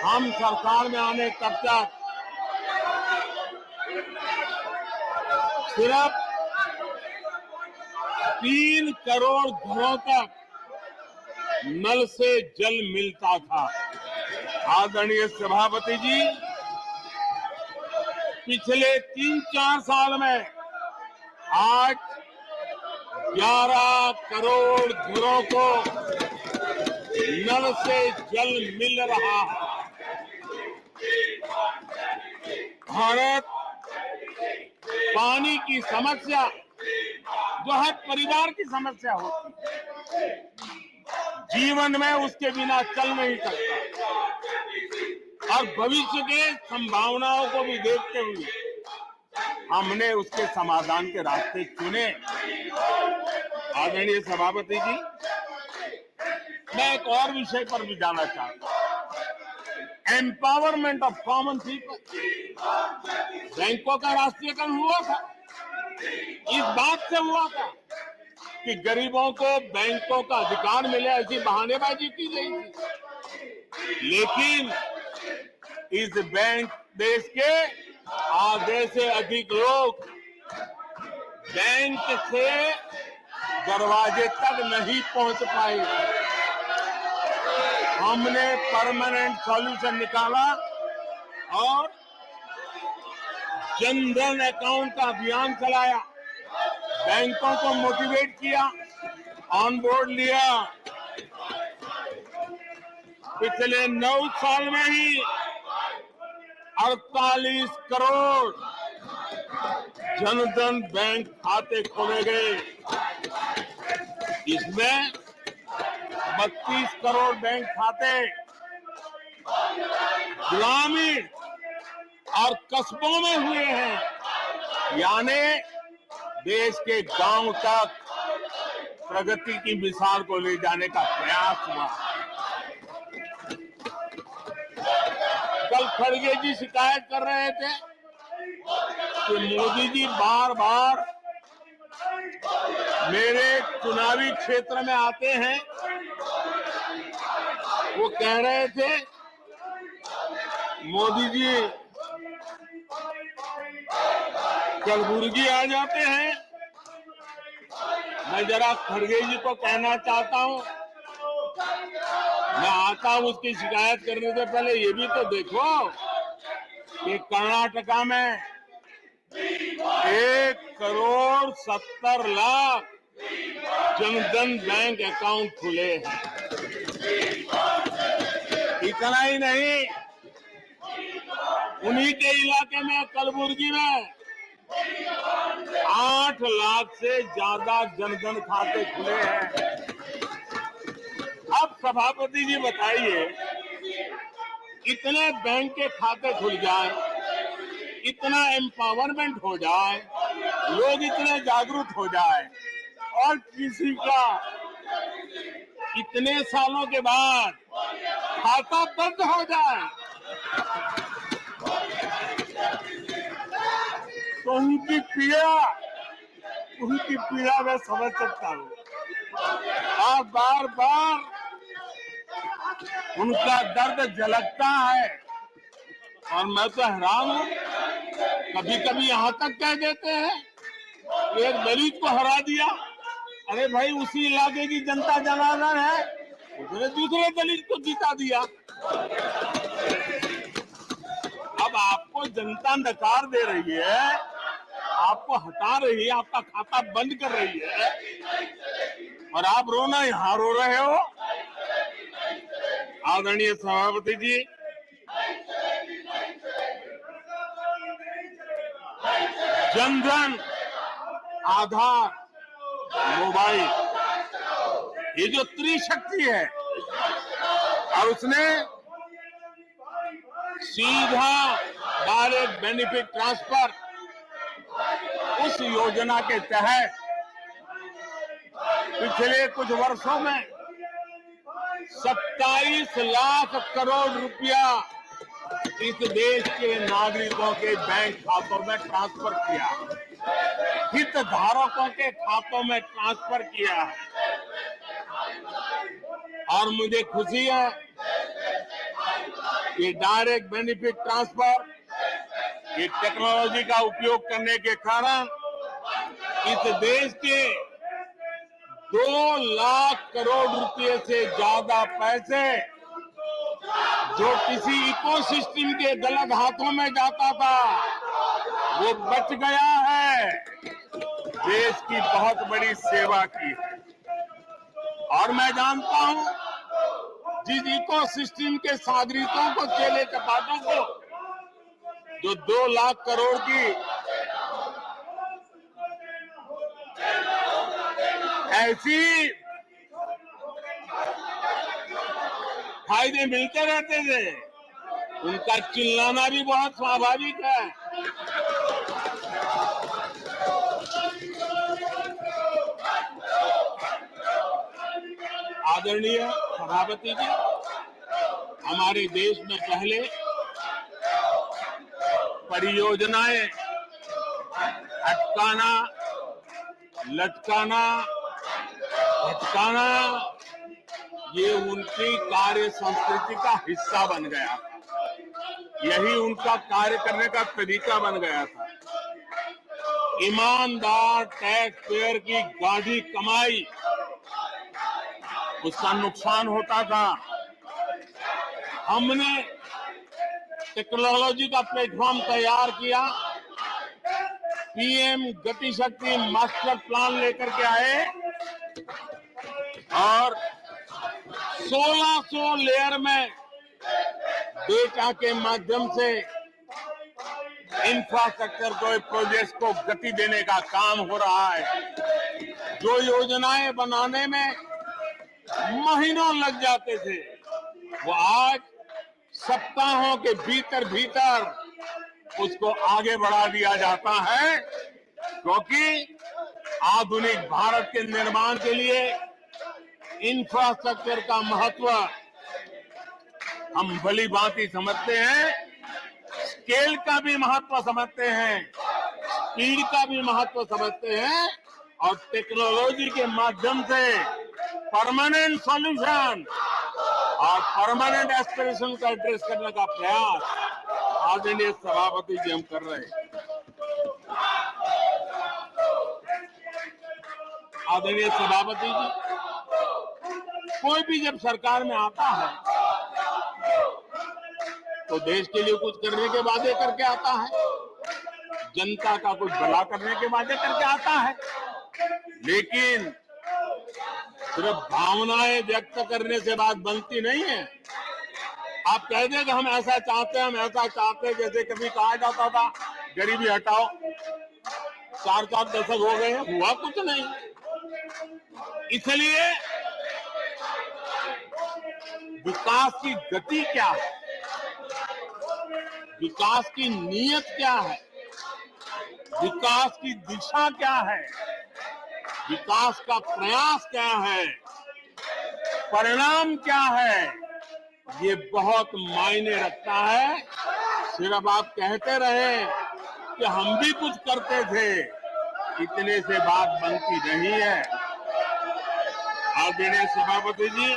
हम सरकार में आने तब तक सिर्फ 3 करोड़ घरों तक नल से जल मिलता था। आदरणीय सभापति जी, पिछले 3-4 साल में आज 11 करोड़ घरों को नल से जल मिल रहा है। भारत पानी की समस्या जो हर परिवार की समस्या होती है, जीवन में उसके बिना चल नहीं सकता। और भविष्य के संभावनाओं को भी देखते हुए हमने उसके समाधान के रास्ते चुने। आदरणीय सभापति जी, मैं एक और विषय पर भी जाना चाहता हूं। Empowerment of common people. बैंकों का राष्ट्रीयकरण हुआ था, इस बात से हुआ था कि गरीबों को बैंकों का अधिकार मिले, ऐसी बहानेबाजी की गई थी। लेकिन इस बैंक देश के आधे से अधिक लोग बैंक से दरवाजे तक नहीं पहुंच पाए। हमने परमानेंट सॉल्यूशन निकाला और जन धन अकाउंट का अभियान चलाया, बैंकों को मोटिवेट किया, ऑन बोर्ड लिया। पिछले 9 साल में ही 48 करोड़ जनधन बैंक खाते खोले गए। इसमें 32 करोड़ बैंक खाते ग्रामीण और कस्बों में हुए हैं, यानी देश के गांव तक प्रगति की मिसाल को ले जाने का प्रयास हुआ। कल खड़गे जी शिकायत कर रहे थे कि मोदी जी बार बार मेरे चुनावी क्षेत्र में आते हैं। वो कह रहे थे मोदी जी कलबुर्गी आ जाते हैं। मैं जरा खड़गे जी को कहना चाहता हूं, मैं आता हूं उसकी शिकायत करने से पहले ये भी तो देखो कि कर्नाटका में 1,70,00,000 जनधन बैंक अकाउंट खुले हैं। इतना ही नहीं, उन्हीं के इलाके में कलबुर्गी में 8 लाख से ज्यादा जनधन खाते खुले हैं। अब सभापति जी बताइए, इतने बैंक के खाते खुल जाए, इतना एम्पावरमेंट हो जाए, लोग इतने जागरूक हो जाए और किसी का इतने सालों के बाद खाता बंद हो जाए तो उनकी पीड़ा मैं समझ सकता हूँ। आप बार बार उनका दर्द झलकता है और मैं तो हैरान हूँ। कभी कभी यहाँ तक कह देते हैं एक दलित को हरा दिया। अरे भाई, उसी इलाके की जनता जनार्दन है, उसने दूसरे दलित को जीता दिया। अब आपको जनता नकार दे रही है, आपको हटा रही है, आपका खाता बंद कर रही है और आप रोना यहाँ रो रहे हो। आदरणीय सभापति जी, जनधन, आधार, मोबाइल, ये जो त्रिशक्ति है और उसने सीधा डायरेक्ट बेनिफिट ट्रांसफर, उस योजना के तहत पिछले कुछ वर्षों में 27 लाख करोड़ रुपया इस देश के नागरिकों के बैंक खातों में ट्रांसफर किया, हितधारकों के खातों में ट्रांसफर किया। और मुझे खुशी है कि डायरेक्ट बेनिफिट ट्रांसफर, ये टेक्नोलॉजी का उपयोग करने के कारण इस देश के 2 लाख करोड़ रुपए से ज्यादा पैसे जो किसी इकोसिस्टम के गलत हाथों में जाता था, वो बच गया है। देश की बहुत बड़ी सेवा की है। और मैं जानता हूं, जिस इकोसिस्टम के सागरिकों को, चेले चपाटों को जो 2 लाख करोड़ की ऐसी फायदे मिलते रहते थे, उनका चिल्लाना भी बहुत स्वाभाविक है। आदरणीय सभापति जी, हमारे देश में पहले परियोजनाएं अटकाना, लटकाना, भटकाना, ये उनकी कार्य संस्कृति का हिस्सा बन गया था। यही उनका कार्य करने का तरीका बन गया था। ईमानदार टैक्स पेयर की गाढ़ी कमाई, उसका नुकसान होता था। हमने टेक्नोलॉजी का प्लेटफॉर्म तैयार किया, पीएम गति शक्ति मास्टर प्लान लेकर के आए और 1600 लेयर में डेटा के माध्यम से इंफ्रास्ट्रक्चर को, प्रोजेक्ट को गति देने का काम हो रहा है। जो योजनाएं बनाने में महीनों लग जाते थे, वो आज सप्ताहों के भीतर भीतर उसको आगे बढ़ा दिया जाता है, क्योंकि आधुनिक भारत के निर्माण के लिए इंफ्रास्ट्रक्चर का महत्व हम भली भांति समझते हैं, स्केल का भी महत्व समझते हैं, स्पीड का भी महत्व समझते हैं और टेक्नोलॉजी के माध्यम से परमानेंट सॉल्यूशन और परमानेंट एस्पिरेशन का एड्रेस करने का प्रयास आदरणीय सभापति जी हम कर रहे हैं। आदरणीय सभापति जी, कोई भी जब सरकार में आता है तो देश के लिए कुछ करने के वादे करके आता है, जनता का कुछ भला करने के वादे करके आता है, लेकिन सिर्फ भावनाएं व्यक्त करने से बात बनती नहीं है। आप कह दें कि हम ऐसा चाहते हैं, हम ऐसा चाहते हैं, जैसे कभी कहा जाता था गरीबी हटाओ, 4-4 दशक हो गए हैं, हुआ कुछ नहीं। इसलिए विकास की गति क्या है, विकास की नीयत क्या है, विकास की दिशा क्या है, विकास का प्रयास क्या है, परिणाम क्या है, ये बहुत मायने रखता है। सिर्फ आप कहते रहे कि हम भी कुछ करते थे, इतने से बात बनती नहीं है। आदरणीय सभापति जी,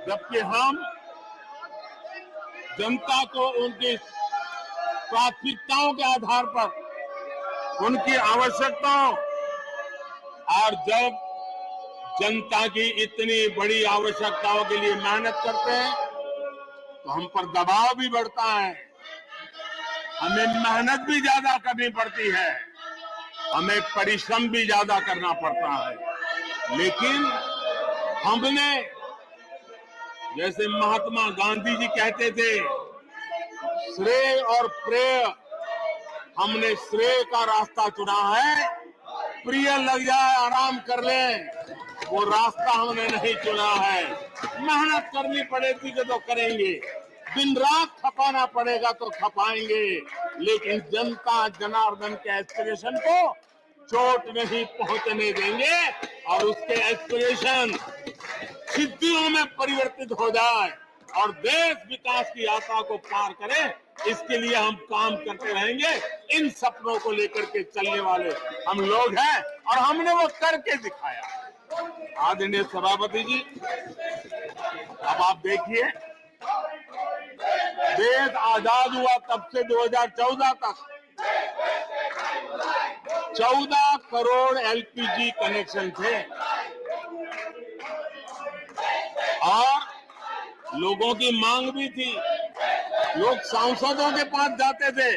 जबकि हम जनता को उनकी प्राथमिकताओं के आधार पर, उनकी आवश्यकताओं, और जब जनता की इतनी बड़ी आवश्यकताओं के लिए मेहनत करते हैं तो हम पर दबाव भी बढ़ता है, हमें मेहनत भी ज्यादा करनी पड़ती है, हमें परिश्रम भी ज्यादा करना पड़ता है। लेकिन हमने, जैसे महात्मा गांधी जी कहते थे, श्रेय और प्रेय, हमने श्रेय का रास्ता चुना है, प्रिय लग जाए आराम कर ले, वो रास्ता हमने नहीं चुना है। मेहनत करनी पड़ेगी तो करेंगे, दिन रात खपाना पड़ेगा तो खपाएंगे, लेकिन जनता जनार्दन के एस्पिरेशन को चोट नहीं पहुंचने देंगे और उसके एस्पिरेशन सिद्धियों में परिवर्तित हो जाए और देश विकास की यात्रा को पार करे, इसके लिए हम काम करते रहेंगे। इन सपनों को लेकर के चलने वाले हम लोग हैं और हमने वो करके दिखाया। आदरणीय सभापति जी, अब आप देखिए, देश आजाद हुआ तब से 2014 तक 14 करोड़ एलपीजी कनेक्शन थे और लोगों की मांग भी थी। लोग सांसदों के पास जाते थे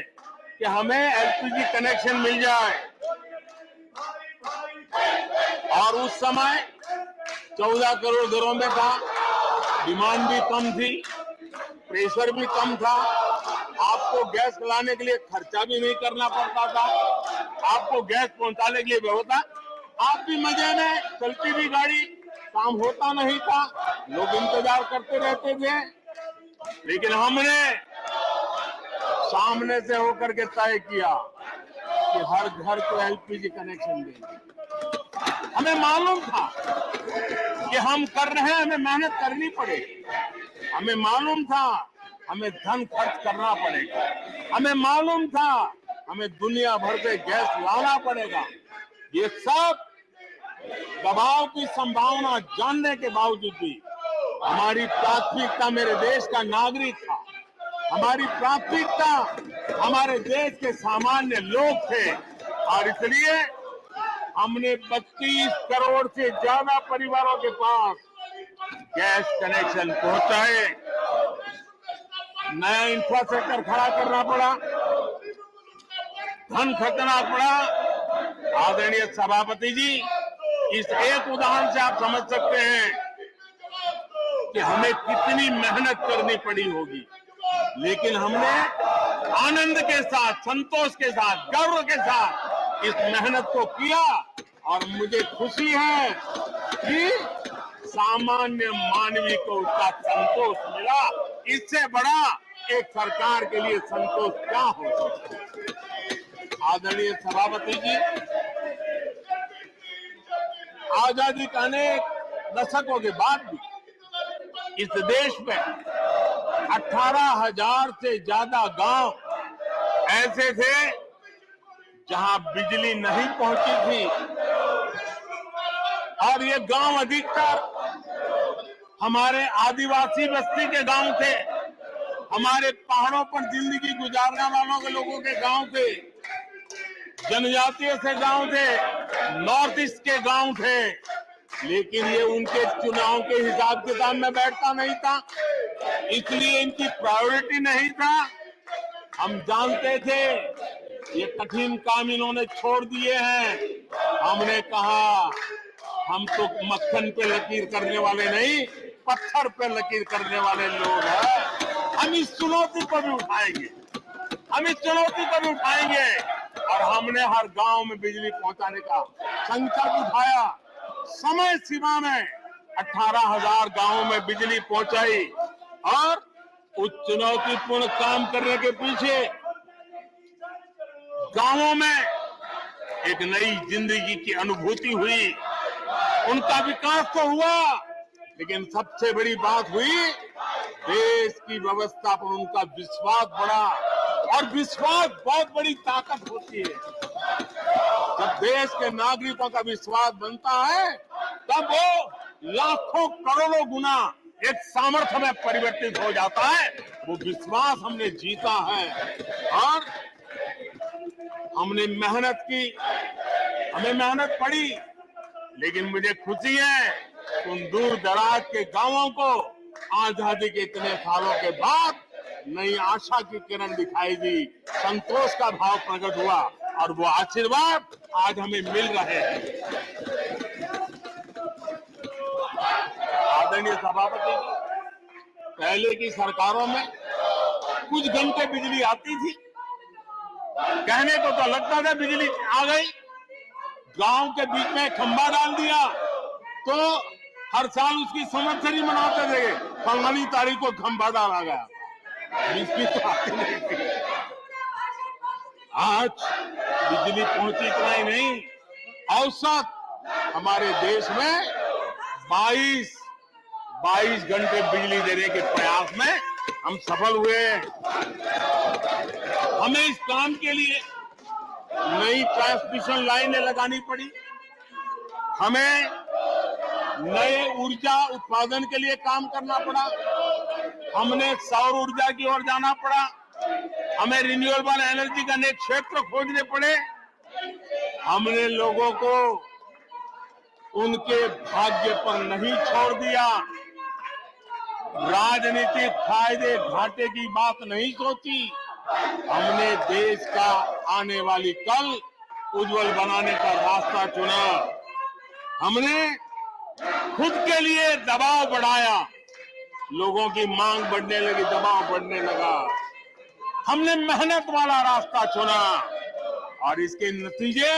कि हमें एलपीजी कनेक्शन मिल जाए, और उस समय 14 करोड़ घरों में था, डिमांड भी कम थी, प्रेशर भी कम था, आपको गैस लाने के लिए खर्चा भी नहीं करना पड़ता था, आपको गैस पहुंचाने के लिए व्यवस्था, आप भी मजे में, चलती भी गाड़ी, काम होता नहीं था, लोग इंतजार करते रहते थे। लेकिन हमने सामने से होकर के तय किया कि हर घर को एलपीजी कनेक्शन देंगे। हमें मालूम था कि हम कर रहे हैं, हमें मेहनत करनी पड़ेगी। हमें मालूम था हमें धन खर्च करना पड़ेगा। हमें मालूम था हमें दुनिया भर से गैस लाना पड़ेगा। ये सब दबाव की संभावना जानने के बावजूद भी हमारी प्राथमिकता मेरे देश का नागरिक था। हमारी प्राथमिकता हमारे देश के सामान्य लोग थे और इसलिए हमने 32 करोड़ से ज्यादा परिवारों के पास गैस कनेक्शन पहुंचाए। नया इंफ्रास्ट्रक्चर खड़ा करना पड़ा, धन खर्चना पड़ा। आदरणीय सभापति जी, इस एक उदाहरण से आप समझ सकते हैं कि हमें कितनी मेहनत करनी पड़ी होगी, लेकिन हमने आनंद के साथ, संतोष के साथ, गर्व के साथ इस मेहनत को किया और मुझे खुशी है कि सामान्य मानवी को उसका संतोष मिला। इससे बड़ा एक सरकार के लिए संतोष क्या हो सकता है। आदरणीय सभापति जी, आजादी के अनेक दशकों के बाद भी इस देश में 18,000 से ज्यादा गांव ऐसे थे जहां बिजली नहीं पहुंची थी और ये गांव अधिकतर हमारे आदिवासी बस्ती के गांव थे, हमारे पहाड़ों पर जिंदगी गुजारने वालों के लोगों के गांव थे, जनजातीय से गांव थे, नॉर्थ ईस्ट के गांव थे। लेकिन ये उनके चुनाव के हिसाब किताब में बैठता नहीं था, इसलिए इनकी प्रायोरिटी नहीं था। हम जानते थे ये कठिन काम इन्होंने छोड़ दिए हैं। हमने कहा हम तो मक्खन पे लकीर करने वाले नहीं, पत्थर पे लकीर करने वाले लोग हैं। हम इस चुनौती को भी उठाएंगे, हम इस चुनौती को भी उठाएंगे और हमने हर गांव में बिजली पहुंचाने का संकल्प उठाया। समय सीमा में 18,000 गांवों में बिजली पहुंचाई और उस चुनौतीपूर्ण काम करने के पीछे गांवों में एक नई जिंदगी की अनुभूति हुई। उनका विकास तो हुआ, लेकिन सबसे बड़ी बात हुई देश की व्यवस्था पर उनका विश्वास बढ़ा और विश्वास बहुत बड़ी ताकत होती है। जब देश के नागरिकों का विश्वास बनता है तब वो लाखों करोड़ों गुना एक सामर्थ्य में परिवर्तित हो जाता है। वो विश्वास हमने जीता है और हमने मेहनत की, हमें मेहनत पड़ी, लेकिन मुझे खुशी है उन दूर दराज के गांवों को आजादी के इतने सालों के बाद नई आशा की किरण दिखाई दी, संतोष का भाव प्रकट हुआ और वो आशीर्वाद आज हमें मिल रहे हैं। आदरणीय सभापति, पहले की सरकारों में कुछ घंटे बिजली आती थी, कहने को तो लगता था बिजली आ गई, गांव के बीच में खंभा डाल दिया तो हर साल उसकी संवत्सरी मनाते थे, फलानी तारीख को खंभा डाला गया। इसकी तो आती नहीं थी। आज बिजली पहुंची इतना ही नहीं, औसत हमारे देश में 22 घंटे बिजली देने के प्रयास में हम सफल हुए। हमें इस काम के लिए नई ट्रांसमिशन लाइनें लगानी पड़ी, हमें नए ऊर्जा उत्पादन के लिए काम करना पड़ा, हमने सौर ऊर्जा की ओर जाना पड़ा, हमें रिन्यूएबल एनर्जी का नए क्षेत्र खोजने पड़े। हमने लोगों को उनके भाग्य पर नहीं छोड़ दिया, राजनीतिक फायदे घाटे की बात नहीं सोची। हमने देश का आने वाली कल उज्जवल बनाने का रास्ता चुना। हमने खुद के लिए दबाव बढ़ाया, लोगों की मांग बढ़ने लगी, दबाव बढ़ने लगा। हमने मेहनत वाला रास्ता चुना और इसके नतीजे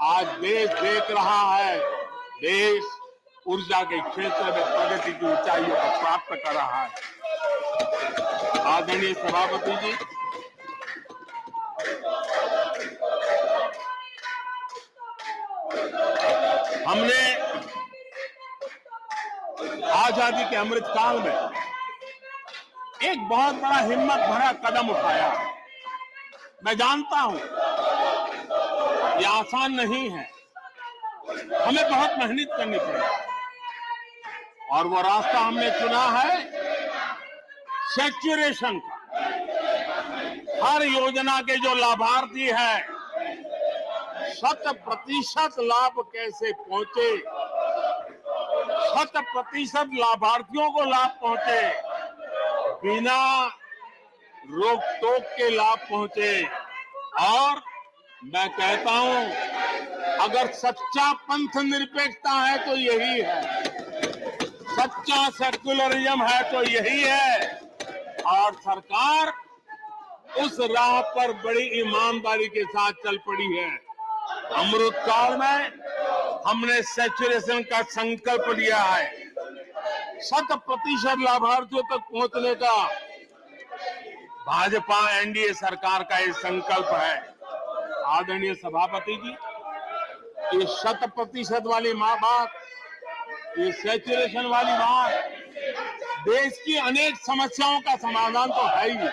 आज देश देख रहा है। देश ऊर्जा के क्षेत्र में प्रगति की ऊंचाइयों को प्राप्त कर रहा है। आदरणीय सभापति जी, हमने आजादी के अमृत काल में एक बहुत बड़ा हिम्मत भरा कदम उठाया। मैं जानता हूं ये आसान नहीं है, हमें बहुत मेहनत करनी पड़ेगी और वो रास्ता हमने चुना है सैचुरेशन का। हर योजना के जो लाभार्थी है 100% लाभ कैसे पहुंचे, 100% लाभार्थियों को लाभ पहुंचे, बिना रोक टोक के लाभ पहुंचे। और मैं कहता हूं अगर सच्चा पंथ निरपेक्षता है तो यही है, सच्चा सेक्युलरिज्म है तो यही है। और सरकार उस राह पर बड़ी ईमानदारी के साथ चल पड़ी है। अमृत काल में हमने सैचुरेशन का संकल्प लिया है, 100% लाभार्थियों तक पहुंचने का भाजपा एनडीए सरकार का ये संकल्प है। आदरणीय सभापति जी, ये 100% वाली बात, ये सैचुरेशन वाली बात देश की अनेक समस्याओं का समाधान तो है ही।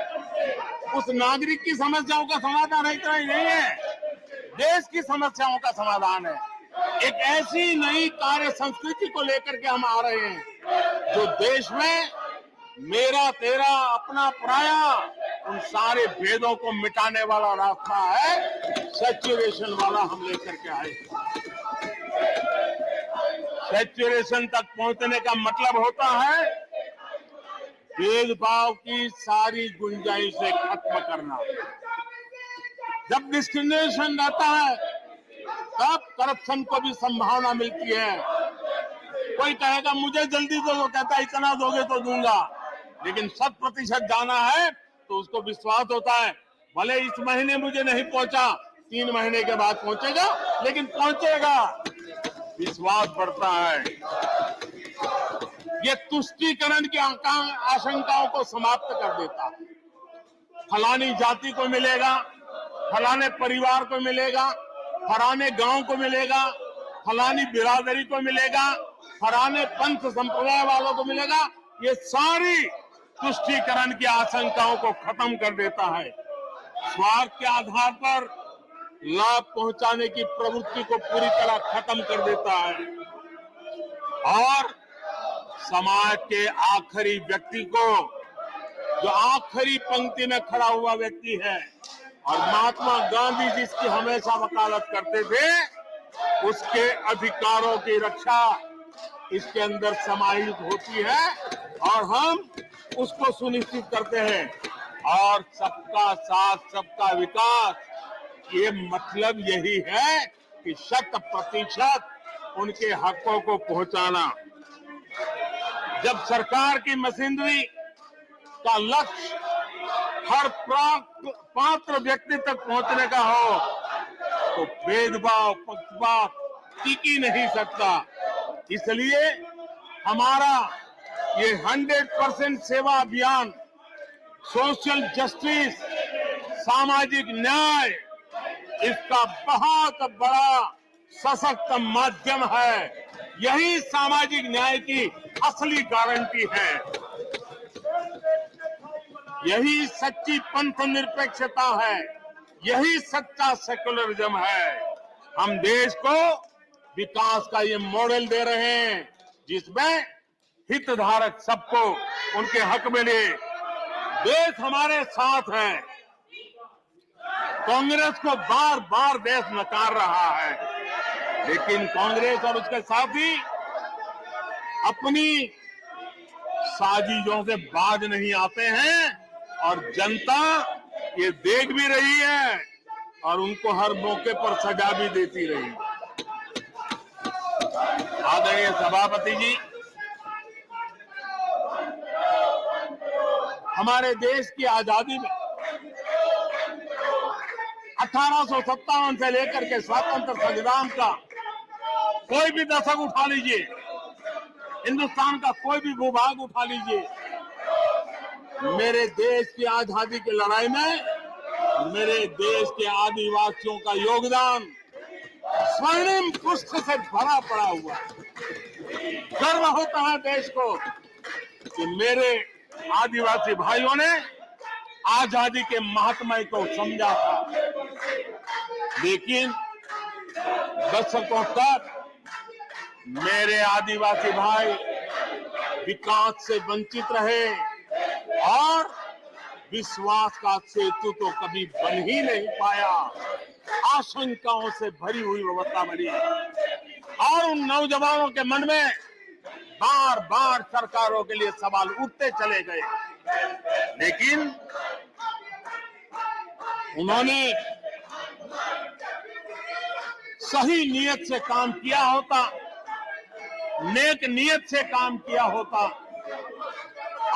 उस नागरिक की समस्याओं का समाधान इतना ही नहीं है, देश की समस्याओं का समाधान है। एक ऐसी नई कार्य संस्कृति को लेकर के हम आ रहे हैं जो देश में मेरा तेरा अपना पराया उन सारे भेदों को मिटाने वाला रास्ता है, सैचुरेशन वाला हम लेकर के आए। सैचुरेशन तक पहुंचने का मतलब होता है भेदभाव की सारी गुंजाइशें खत्म करना। जब डिस्क्रिमिनेशन रहता है तब करप्शन को भी संभावना मिलती है। कोई कहेगा मुझे जल्दी दो, तो कहता है इतना दोगे तो दूंगा, लेकिन 100% जाना है तो उसको विश्वास होता है भले इस महीने मुझे नहीं पहुंचा, 3 महीने के बाद पहुंचेगा, लेकिन पहुंचेगा, विश्वास बढ़ता है। ये तुष्टीकरण की आशंकाओं को समाप्त कर देता है। फलानी जाति को मिलेगा, फलाने परिवार को मिलेगा, फलाने गांव को मिलेगा, फलानी बिरादरी को मिलेगा, फलाने पंथ संप्रदाय वालों को मिलेगा, ये सारी तुष्टीकरण की आशंकाओं को खत्म कर देता है। स्वार्थ के आधार पर लाभ पहुंचाने की प्रवृत्ति को पूरी तरह खत्म कर देता है और समाज के आखिरी व्यक्ति को, जो आखिरी पंक्ति में खड़ा हुआ व्यक्ति है, और महात्मा गांधी जिसकी हमेशा वकालत करते थे, उसके अधिकारों की रक्षा इसके अंदर समाहित होती है और हम उसको सुनिश्चित करते हैं। और सबका साथ सबका विकास, ये मतलब यही है कि 100% उनके हकों को पहुंचाना। जब सरकार की मशीनरी का लक्ष्य हर पात्र व्यक्ति तक पहुंचने का हो तो भेदभाव पक्षपात टिक ही नहीं सकता। इसलिए हमारा ये 100% सेवा अभियान, सोशल जस्टिस, सामाजिक न्याय, इसका बहुत बड़ा सशक्त माध्यम है। यही सामाजिक न्याय की असली गारंटी है, यही सच्ची पंथ निरपेक्षता है, यही सच्चा सेकुलरिज्म है। हम देश को विकास का ये मॉडल दे रहे हैं जिसमें हितधारक सबको उनके हक मिले। देश हमारे साथ है। कांग्रेस को बार बार देश नकार रहा है, लेकिन कांग्रेस और उसके साथी अपनी साजिशों से बाज नहीं आते हैं और जनता ये देख भी रही है और उनको हर मौके पर सजा भी देती रही। आदरणीय सभापति जी, हमारे देश की आजादी में 1857 से लेकर के स्वतंत्र संग्राम का कोई भी दशक उठा लीजिए, हिंदुस्तान का कोई भी भूभाग उठा लीजिए, मेरे देश की आजादी की लड़ाई में मेरे देश के आदिवासियों का योगदान स्वर्णिम पुष्प से भरा पड़ा हुआ है। गर्व होता है देश को कि मेरे आदिवासी भाइयों ने आजादी के महात्मा को समझा था, लेकिन दशकों तक मेरे आदिवासी भाई विकास से वंचित रहे और विश्वास का सेतु तो कभी बन ही नहीं पाया। आशंकाओं से भरी हुई व्यवस्था बनी और उन नौजवानों के मन में बार बार सरकारों के लिए सवाल उठते चले गए, लेकिन उन्होंने सही नियत से काम किया होता, नेक नियत से काम किया होता,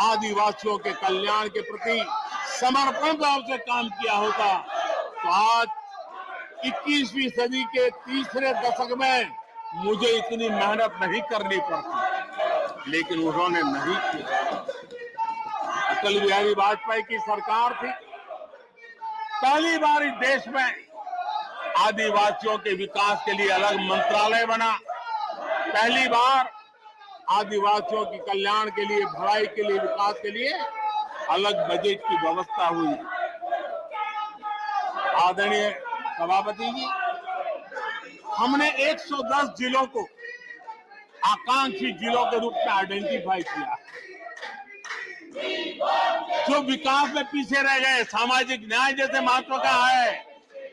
आदिवासियों के कल्याण के प्रति समर्पण भाव से काम किया होता, तो आज 21वीं सदी के तीसरे दशक में मुझे इतनी मेहनत नहीं करनी पड़ती, लेकिन उन्होंने नहीं किया। अटल बिहारी वाजपेयी की सरकार थी, पहली बार इस देश में आदिवासियों के विकास के लिए अलग मंत्रालय बना, पहली बार आदिवासियों के कल्याण के लिए, भलाई के लिए, विकास के लिए अलग बजट की व्यवस्था हुई। आदरणीय सभापति जी, हमने 110 जिलों को आकांक्षी जिलों के रूप में आइडेंटिफाई किया, जो विकास में पीछे रह गए, सामाजिक न्याय जैसे महत्व का है,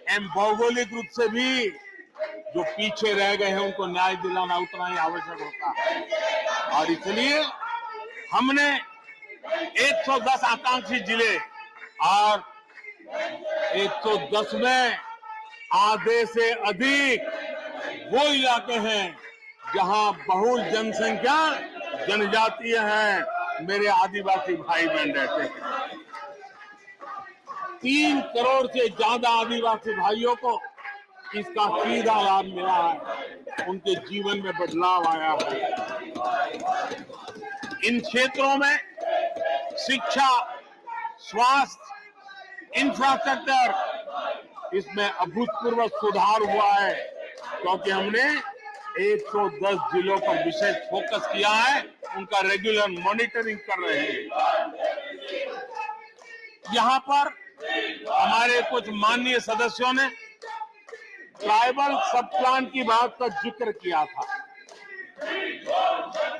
एवं भौगोलिक रूप से भी जो पीछे रह गए हैं उनको न्याय दिलाना उतना ही आवश्यक होता है। और इसलिए हमने 110 आकांक्षी जिले और 110 में आधे से अधिक वो इलाके हैं जहां बहुल जनसंख्या जनजातीय है, मेरे आदिवासी भाई बहन रहते हैं। 3 करोड़ से ज्यादा आदिवासी भाइयों को इसका सीधा लाभ मिला है, उनके जीवन में बदलाव आया है। इन क्षेत्रों में शिक्षा, स्वास्थ्य, इंफ्रास्ट्रक्चर, इसमें अभूतपूर्व सुधार हुआ है, क्योंकि हमने 110 जिलों पर विशेष फोकस किया है, उनका रेगुलर मॉनिटरिंग कर रहे हैं। यहाँ पर हमारे कुछ माननीय सदस्यों ने ट्राइबल सब प्लान की बात का जिक्र किया था।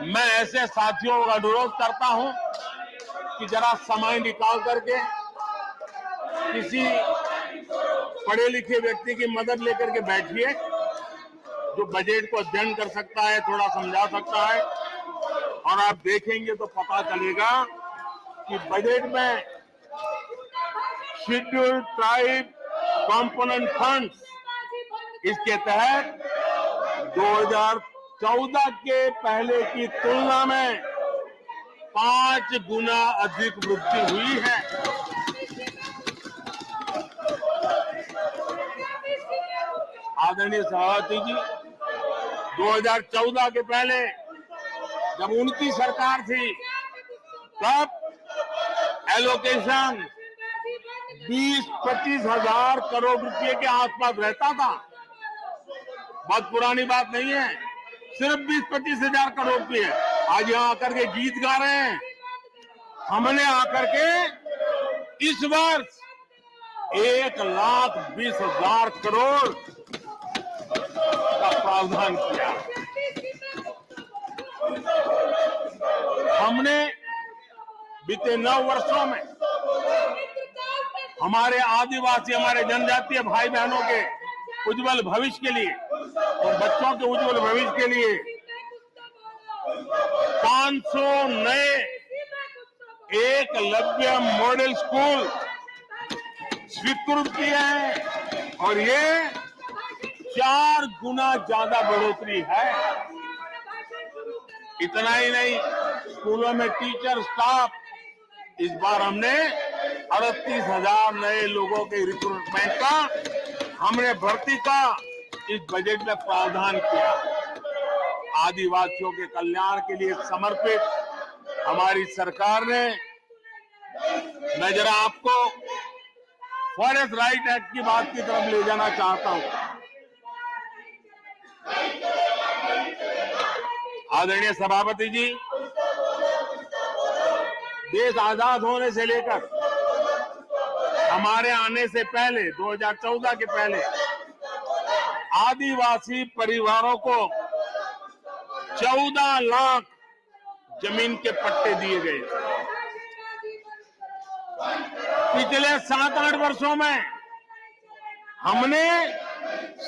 मैं ऐसे साथियों का अनुरोध करता हूं कि जरा समय निकाल करके किसी पढ़े लिखे व्यक्ति की मदद लेकर के बैठिए, जो बजट को अध्ययन कर सकता है, थोड़ा समझा सकता है, और आप देखेंगे तो पता चलेगा कि बजट में शेड्यूल्ड ट्राइब कंपोनेंट फंड्स, इसके तहत 2014 के पहले की तुलना में 5 गुना अधिक वृद्धि हुई है। आदरणीय सभापति जी, 2014 के पहले जब उनकी सरकार थी, तब एलोकेशन 20-25 हजार करोड़ रुपए के आसपास रहता था। बहुत पुरानी बात नहीं है, सिर्फ 20-25 हजार करोड़ रुपए। आज यहाँ आकर के गीत गा रहे हैं। हमने आकर के इस वर्ष 1,20,000 करोड़ का प्रावधान किया। हमने बीते 9 वर्षों में हमारे आदिवासी, हमारे जनजातीय भाई बहनों के उज्जवल भविष्य के लिए और बच्चों के उज्जवल भविष्य के लिए 500 नए एकलव्य मॉडल स्कूल स्वीकृत किए हैं, और ये 4 गुना ज्यादा बढ़ोतरी है। इतना ही नहीं, स्कूलों में टीचर, स्टाफ, इस बार हमने 38,000 नए लोगों के रिक्रूटमेंट का, हमने भर्ती का इस बजट में प्रावधान किया। आदिवासियों के कल्याण के लिए समर्पित हमारी सरकार ने मैं जरा आपको फॉरेस्ट राइट एक्ट की बात की तरफ ले जाना चाहता हूं। आदरणीय सभापति जी, देश आजाद होने से लेकर हमारे आने से पहले 2014 के पहले आदिवासी परिवारों को 14 लाख जमीन के पट्टे दिए गए। पिछले 7-8 वर्षों में हमने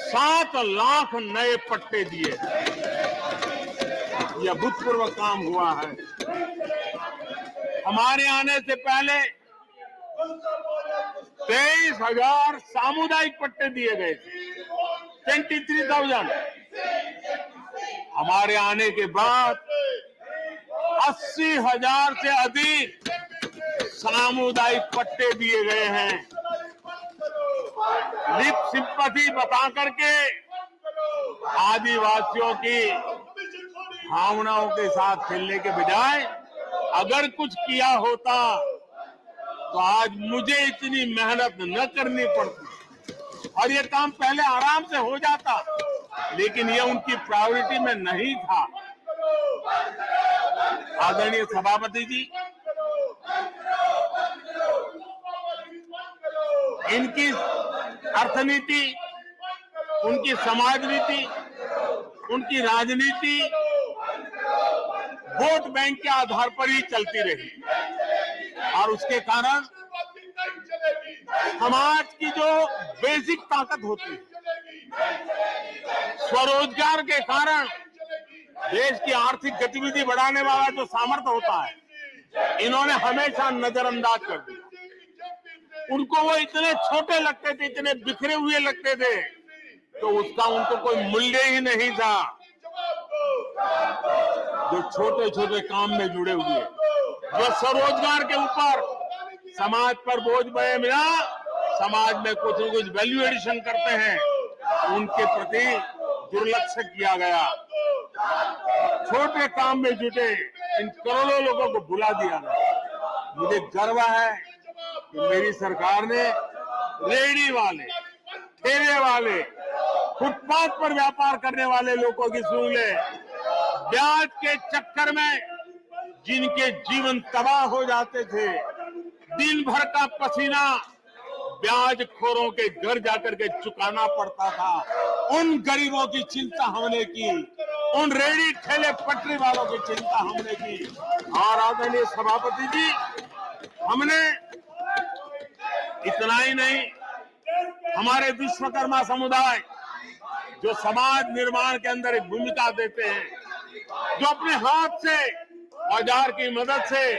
7 लाख नए पट्टे दिए। यह अभूतपूर्व काम हुआ है। हमारे आने से पहले 23,000 सामुदायिक पट्टे दिए गए थे, 23,000। हमारे आने के बाद 80,000 से अधिक सामुदायिक पट्टे दिए गए हैं। लिप सिंपैथी बता करके आदिवासियों की भावनाओं के साथ खेलने के बजाय अगर कुछ किया होता तो आज मुझे इतनी मेहनत न करनी पड़ती और ये काम पहले आराम से हो जाता, लेकिन ये उनकी प्रायोरिटी में नहीं था। आदरणीय सभापति जी, इनकी अर्थनीति, उनकी समाज नीति, उनकी राजनीति वोट बैंक के आधार पर ही चलती रही और उसके कारण समाज की जो बेसिक ताकत होती है, स्वरोजगार के कारण देश की आर्थिक गतिविधि बढ़ाने वाला जो सामर्थ्य होता है, इन्होंने हमेशा नजरअंदाज कर दिया। उनको वो इतने छोटे लगते थे, इतने बिखरे हुए लगते थे, तो उसका उनको कोई मूल्य ही नहीं था। जो छोटे छोटे काम में जुड़े हुए, जो स्वरोजगार के ऊपर समाज पर बोझ बने बिना समाज में कुछ न कुछ वैल्यू एडिशन करते हैं, उनके प्रति दुर्लक्ष्य किया गया। छोटे काम में जुटे इन करोड़ों लोगों को भुला दिया गया। मुझे गर्व है कि मेरी सरकार ने रेहड़ी वाले, ठेले वाले, फुटपाथ पर व्यापार करने वाले लोगों की सुन ले। ब्याज के चक्कर में जिनके जीवन तबाह हो जाते थे, दिन भर का पसीना ब्याज खोरों के घर जाकर के चुकाना पड़ता था, उन गरीबों की चिंता हमने की, उन रेहड़ी ठेले पटरी वालों की चिंता हमने की। और आदरणीय सभापति जी, हमने इतना ही नहीं, हमारे विश्वकर्मा समुदाय जो समाज निर्माण के अंदर एक भूमिका देते हैं, जो अपने हाथ से औजार की मदद से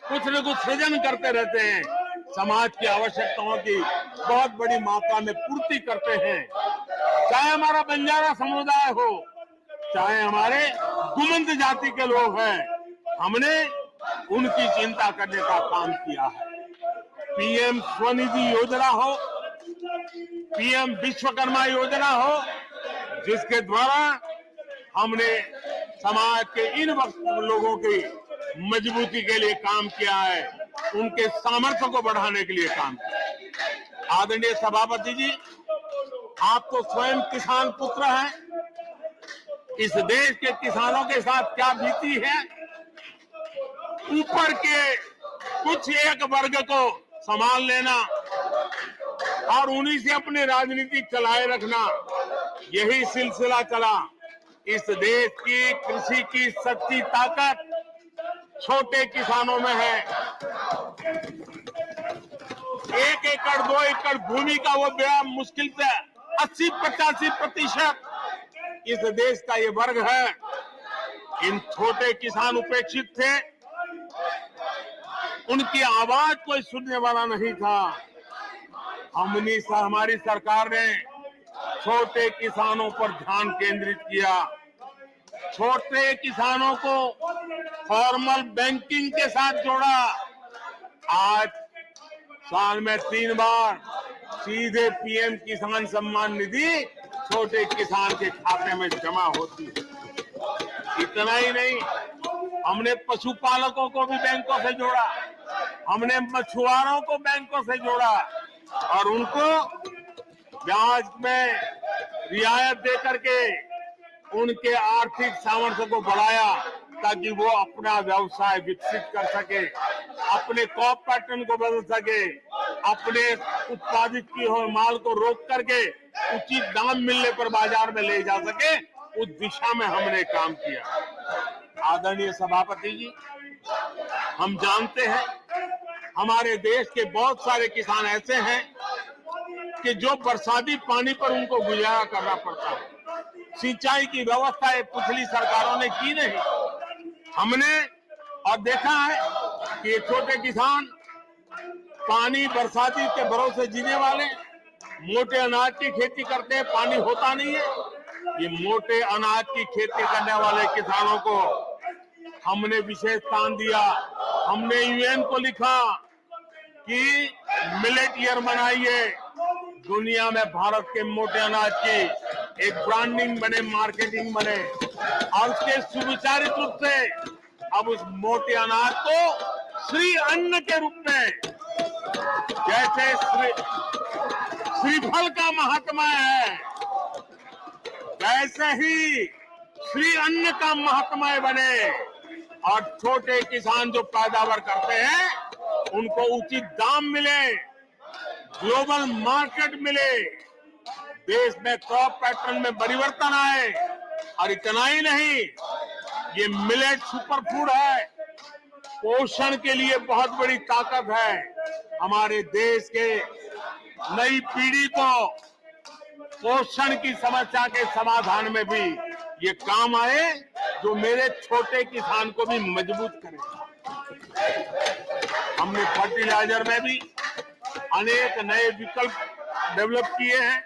कुछ न कुछ सृजन करते रहते हैं, समाज की आवश्यकताओं की बहुत बड़ी मात्रा में पूर्ति करते हैं। चाहे हमारा बंजारा समुदाय हो, चाहे हमारे गुमंत जाति के लोग हैं, हमने उनकी चिंता करने का काम किया है। पीएम स्वनिधि योजना हो, पीएम विश्वकर्मा योजना हो, जिसके द्वारा हमने समाज के इन लोगों की मजबूती के लिए काम किया है, उनके सामर्थ्य को बढ़ाने के लिए काम किया। आदरणीय सभापति जी, आप तो स्वयं किसान पुत्र हैं। इस देश के किसानों के साथ क्या बीती है, ऊपर के कुछ एक वर्ग को संभाल लेना और उन्हीं से अपनी राजनीति चलाए रखना, यही सिलसिला चला। इस देश की कृषि की सच्ची ताकत छोटे किसानों में है। 1 एकड़ 2 एकड़ भूमि का वो बड़ा मुश्किल से 80-85% इस देश का ये वर्ग है। इन छोटे किसान उपेक्षित थे, उनकी आवाज कोई सुनने वाला नहीं था। हमारी सरकार ने छोटे किसानों पर ध्यान केंद्रित किया, छोटे किसानों को फॉर्मल बैंकिंग के साथ जोड़ा। आज साल में 3 बार सीधे पीएम किसान सम्मान निधि छोटे किसान के खाते में जमा होती है। इतना ही नहीं, हमने पशुपालकों को भी बैंकों से जोड़ा। हमने मछुआरों को बैंकों से जोड़ा और उनको ब्याज में रियायत दे करके उनके आर्थिक सामर्थ्य को बढ़ाया ताकि वो अपना व्यवसाय विकसित कर सके, अपने क्रॉप पैटर्न को बदल सके, अपने उत्पादित किए हुए माल को रोक करके उचित दाम मिलने पर बाजार में ले जा सके, उस दिशा में हमने काम किया। आदरणीय सभापति जी, हम जानते हैं हमारे देश के बहुत सारे किसान ऐसे हैं कि जो बरसाती पानी पर उनको गुजारा करना पड़ता है। सिंचाई की व्यवस्था पिछली सरकारों ने की नहीं। हमने और देखा है कि ये छोटे किसान पानी बरसाती के भरोसे जीने वाले मोटे अनाज की खेती करते हैं, पानी होता नहीं है। ये मोटे अनाज की खेती करने वाले किसानों को हमने विशेष स्थान दिया। हमने यूएन को लिखा कि मिलेट ईयर मनाइए, दुनिया में भारत के मोटे अनाज की एक ब्रांडिंग बने, मार्केटिंग बने और उसके सुविचारित रूप से अब उस मोटे अनाज को श्री अन्न के रूप में, जैसे श्रीफल का महात्मा है वैसे ही श्री अन्न का महात्मा बने और छोटे किसान जो पैदावार करते हैं उनको उचित दाम मिले, ग्लोबल मार्केट मिले, देश में क्रॉप पैटर्न में परिवर्तन आए। और इतना ही नहीं, ये मिलेट सुपर फूड है, पोषण के लिए बहुत बड़ी ताकत है। हमारे देश के नई पीढ़ी को पोषण की समस्या के समाधान में भी ये काम आए, जो मेरे छोटे किसान को भी मजबूत करे। हमने फर्टिलाइजर में भी अनेक नए विकल्प डेवलप किए हैं,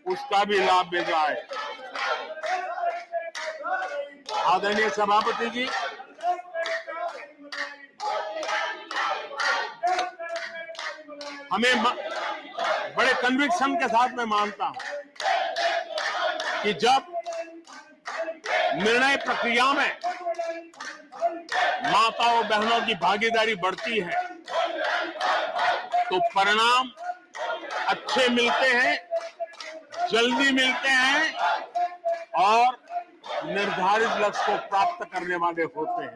उसका भी लाभ मिल रहा है। आदरणीय सभापति जी, हमें बड़े कन्विक्शन के साथ मैं मानता हूं कि जब निर्णय प्रक्रिया में माताओं बहनों की भागीदारी बढ़ती है तो परिणाम अच्छे मिलते हैं, जल्दी मिलते हैं और निर्धारित लक्ष्य को प्राप्त करने वाले होते हैं।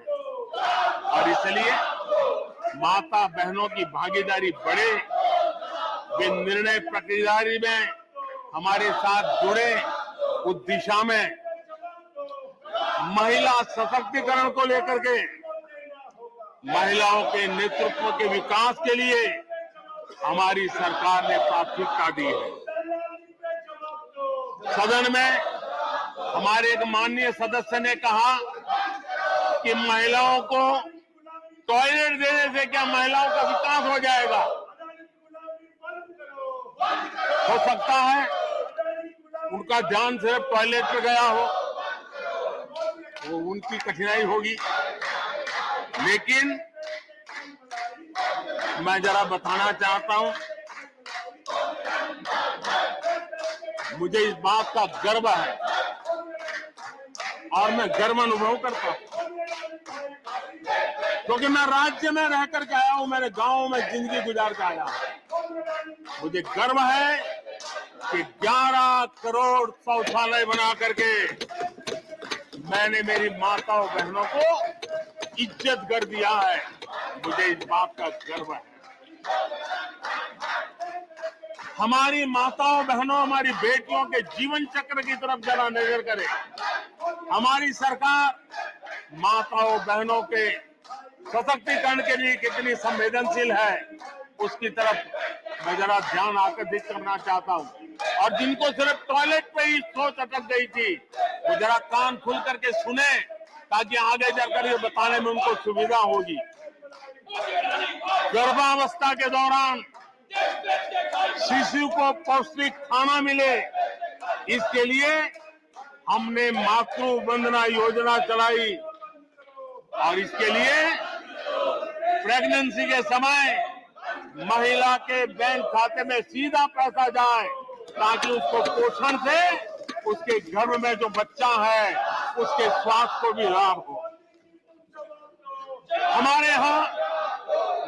और इसलिए माता बहनों की भागीदारी बढ़े, वे निर्णय प्रक्रिया में हमारे साथ जुड़े, उस दिशा में महिला सशक्तिकरण को लेकर के, महिलाओं के नेतृत्व के विकास के लिए हमारी सरकार ने प्राथमिकता दी है। सदन में हमारे एक माननीय सदस्य ने कहा कि महिलाओं को टॉयलेट देने से क्या महिलाओं का विकास हो जाएगा? हो सकता है उनका ध्यान सिर्फ टॉयलेट पे गया हो, वो उनकी कठिनाई होगी, लेकिन मैं जरा बताना चाहता हूं, मुझे इस बात का गर्व है और मैं गर्व अनुभव करता हूं क्योंकि मैं राज्य में रह करके आया हूं, मैंने गांव में जिंदगी गुजार के आया हूं। मुझे गर्व है कि 11 करोड़ शौचालय बना करके मैंने मेरी माताओं बहनों को इज्जत कर दिया है। मुझे इस बात का गर्व है। हमारी माताओं बहनों, हमारी बेटियों के जीवन चक्र की तरफ जरा नजर करें। हमारी सरकार माताओं बहनों के सशक्तिकरण के लिए कितनी संवेदनशील है, उसकी तरफ मैं जरा ध्यान आकर्षित करना चाहता हूं। और जिनको सिर्फ टॉयलेट पे ही सोच अटक गई थी, वो जरा कान खुल करके सुने, ताकि आगे जाकर ये बताने में उनको सुविधा होगी। गर्भावस्था के दौरान शिशु को पौष्टिक खाना मिले, इसके लिए हमने मातृ वंदना योजना चलाई और इसके लिए प्रेगनेंसी के समय महिला के बैंक खाते में सीधा पैसा जाए, ताकि उसको पोषण से उसके गर्भ में जो बच्चा है उसके स्वास्थ्य को भी लाभ हो। हमारे यहाँ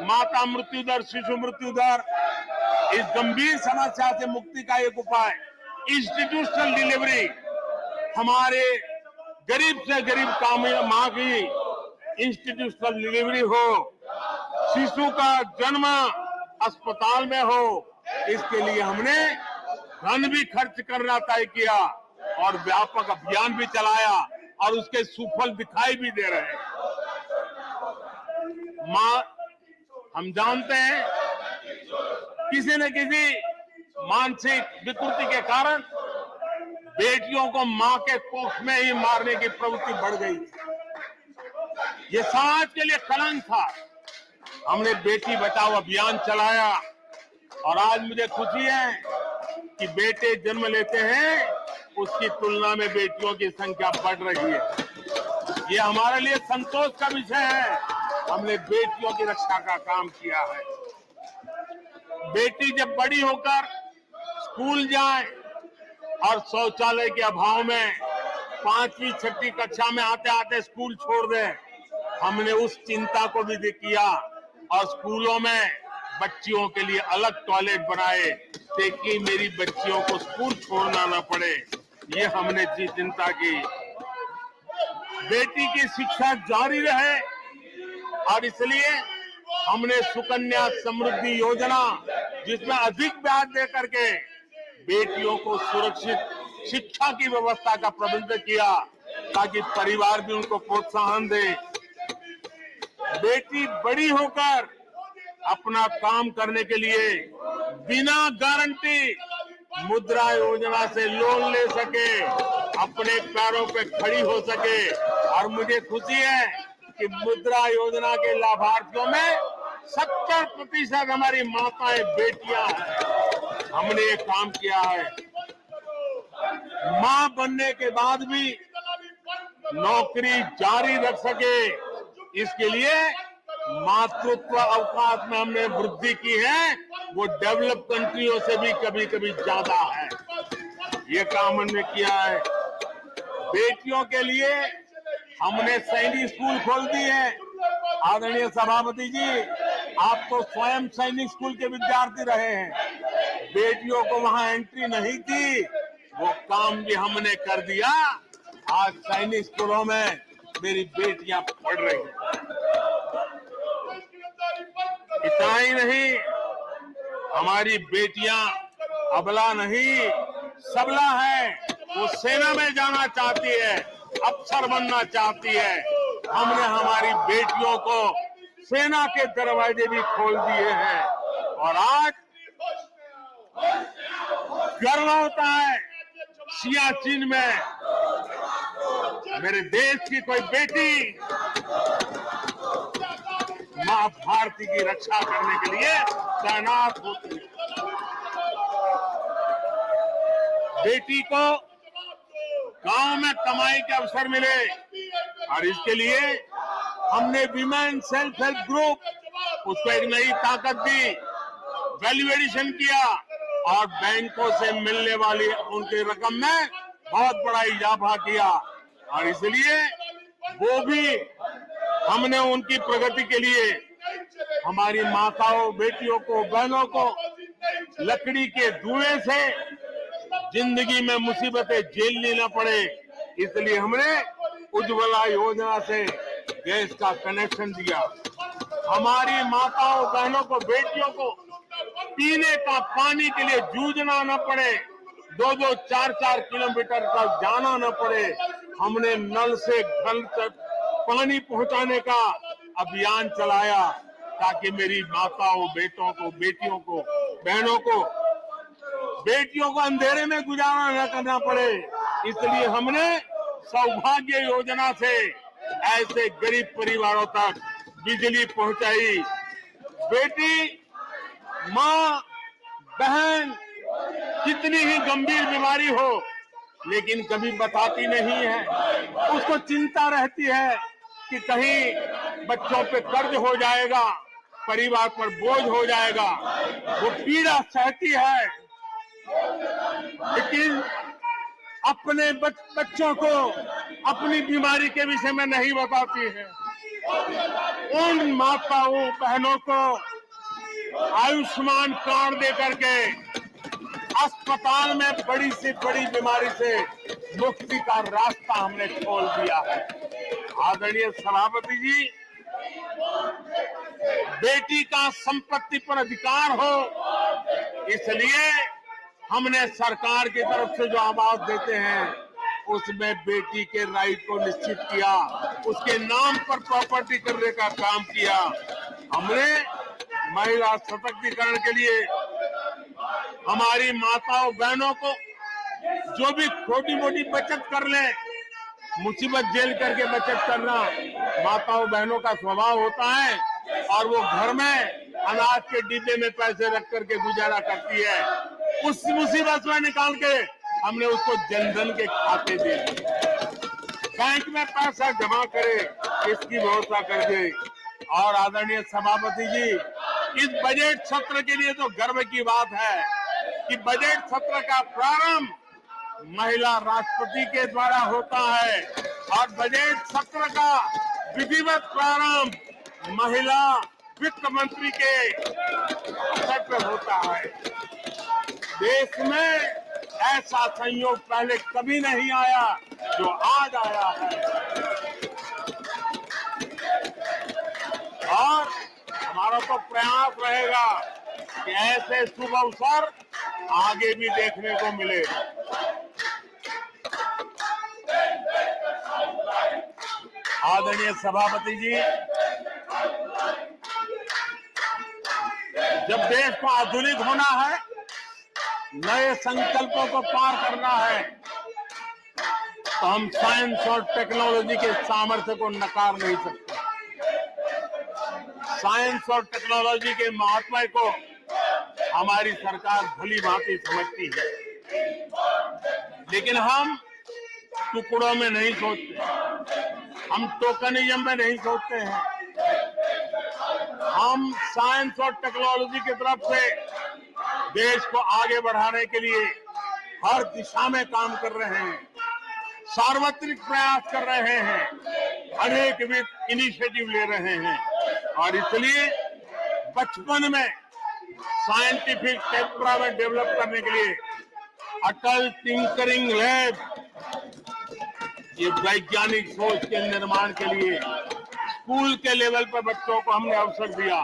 माता मृत्यु दर, शिशु मृत्यु दर, इस गंभीर समस्या से मुक्ति का एक उपाय इंस्टीट्यूशनल डिलीवरी, हमारे गरीब से गरीब माँ की इंस्टीट्यूशनल डिलीवरी हो, शिशु का जन्म अस्पताल में हो, इसके लिए हमने धन भी खर्च करना तय किया और व्यापक अभियान भी चलाया और उसके सुफल दिखाई भी दे रहे हैं। हम जानते हैं किसी न किसी मानसिक विकृति के कारण बेटियों को मां के कोख में ही मारने की प्रवृत्ति बढ़ गई। ये समाज के लिए कलंक था। हमने बेटी बचाओ अभियान चलाया और आज मुझे खुशी है कि बेटे जन्म लेते हैं उसकी तुलना में बेटियों की संख्या बढ़ रही है। ये हमारे लिए संतोष का विषय है। हमने बेटियों की रक्षा का काम किया है। बेटी जब बड़ी होकर स्कूल जाए और शौचालय के अभाव में 5वीं 6वीं कक्षा में आते आते स्कूल छोड़ दे, हमने उस चिंता को भी किया और स्कूलों में बच्चियों के लिए अलग टॉयलेट बनाए ताकि मेरी बच्चियों को स्कूल छोड़ना न पड़े। ये हमने चिंता की। बेटी की शिक्षा जारी रहे और इसलिए हमने सुकन्या समृद्धि योजना, जिसमें अधिक ब्याज दे करके बेटियों को सुरक्षित शिक्षा की व्यवस्था का प्रबंध किया ताकि परिवार भी उनको प्रोत्साहन दे। बेटी बड़ी होकर अपना काम करने के लिए बिना गारंटी मुद्रा योजना से लोन ले सके, अपने पैरों पे खड़ी हो सके। और मुझे खुशी है कि मुद्रा योजना के लाभार्थियों में 70% हमारी माताएं बेटियां हैं। हमने ये काम किया है। मां बनने के बाद भी नौकरी जारी रख सके, इसके लिए मातृत्व अवकाश में हमने वृद्धि की है। वो डेवलप कंट्रियों से भी कभी कभी ज्यादा है। ये काम हमने किया है। बेटियों के लिए हमने सैनिक स्कूल खोल दिए हैं। आदरणीय सभापति जी, आप तो स्वयं सैनिक स्कूल के विद्यार्थी रहे हैं। बेटियों को वहां एंट्री नहीं थी, वो काम भी हमने कर दिया। आज सैनिक स्कूलों में मेरी बेटियां पढ़ रही हैं। इतना ही नहीं, हमारी बेटियां अबला नहीं सबला है। वो सेना में जाना चाहती है, अफसर बनना चाहती है। हमने हमारी बेटियों को सेना के दरवाजे भी खोल दिए हैं और आज गर्व होता है सियाचिन में मेरे देश की कोई बेटी मां भारती की रक्षा करने के लिए तैनात होती है। बेटी को गांव में कमाई के अवसर मिले और इसके लिए हमने विमेन सेल्फ हेल्प ग्रुप उसको एक नई ताकत दी, वैल्यू एडिशन किया और बैंकों से मिलने वाली उनकी रकम में बहुत बड़ा इजाफा किया। और इसलिए वो भी हमने उनकी प्रगति के लिए हमारी माताओं, बेटियों को, बहनों को लकड़ी के धुएं से जिंदगी में मुसीबतें झेलनी न पड़े, इसलिए हमने उज्ज्वला योजना से गैस का कनेक्शन दिया। हमारी माताओं, बहनों को, बेटियों को पीने का पानी के लिए जूझना न पड़े, 2-2, 4-4 किलोमीटर तक जाना न पड़े। हमने नल से घर तक पानी पहुंचाने का अभियान चलाया ताकि मेरी माताओं, बेटों को, बेटियों को, बहनों को, बेटियों को अंधेरे में गुजारा न करना पड़े। इसलिए हमने सौभाग्य योजना से ऐसे गरीब परिवारों तक बिजली पहुंचाई। बेटी, माँ, बहन कितनी ही गंभीर बीमारी हो लेकिन कभी बताती नहीं है। उसको चिंता रहती है कि कहीं बच्चों पे कर्ज हो जाएगा, परिवार पर बोझ हो जाएगा। वो पीड़ा सहती है लेकिन अपने बच्चों को अपनी बीमारी के विषय में नहीं बताती है। उन माताओं बहनों को आयुष्मान कार्ड दे करके अस्पताल में बड़ी से बड़ी बीमारी से मुक्ति का रास्ता हमने खोल दिया है। आदरणीय सभापति जी, बेटी का संपत्ति पर अधिकार हो, इसलिए हमने सरकार की तरफ से जो आवाज देते हैं उसमें बेटी के राइट को निश्चित किया, उसके नाम पर प्रॉपर्टी करने का काम किया। हमने महिला सशक्तिकरण के लिए हमारी माताओं बहनों को जो भी छोटी मोटी बचत कर ले, मुसीबत झेल करके बचत करना माताओं बहनों का स्वभाव होता है और वो घर में अनाज के डिब्बे में पैसे रख करके गुजारा करती है। उस मुसीबत में निकाल के हमने उसको जनधन के खाते दे दिए, बैंक में पैसा जमा करे, इसकी व्यवस्था कर दी। और आदरणीय सभापति जी, इस बजट सत्र के लिए तो गर्व की बात है कि बजट सत्र का प्रारंभ महिला राष्ट्रपति के द्वारा होता है और बजट सत्र का विधिवत प्रारंभ महिला वित्त मंत्री के अवसर पर होता है। देश में ऐसा संयोग पहले कभी नहीं आया जो आज आया है और हमारा तो प्रयास रहेगा कि ऐसे शुभ अवसर आगे भी देखने को मिले। आदरणीय सभापति जी, जब देश को आधुनिक होना है, नए संकल्पों को पार करना है, तो हम साइंस और टेक्नोलॉजी के सामर्थ्य को नकार नहीं सकते। साइंस और टेक्नोलॉजी के महत्व को हमारी सरकार भली भांति समझती है, लेकिन हम टुकड़ों में नहीं सोचते, हम टोकनिज्म में नहीं सोचते हैं। हम साइंस और टेक्नोलॉजी की तरफ से देश को आगे बढ़ाने के लिए हर दिशा में काम कर रहे हैं, सार्वत्रिक प्रयास कर रहे हैं, अनेक इनिशिएटिव ले रहे हैं और इसलिए बचपन में साइंटिफिक टेम्परामेंट डेवलप करने के लिए अटल टिंकरिंग लैब, ये वैज्ञानिक सोच के निर्माण के लिए स्कूल के लेवल पर बच्चों को हमने अवसर दिया।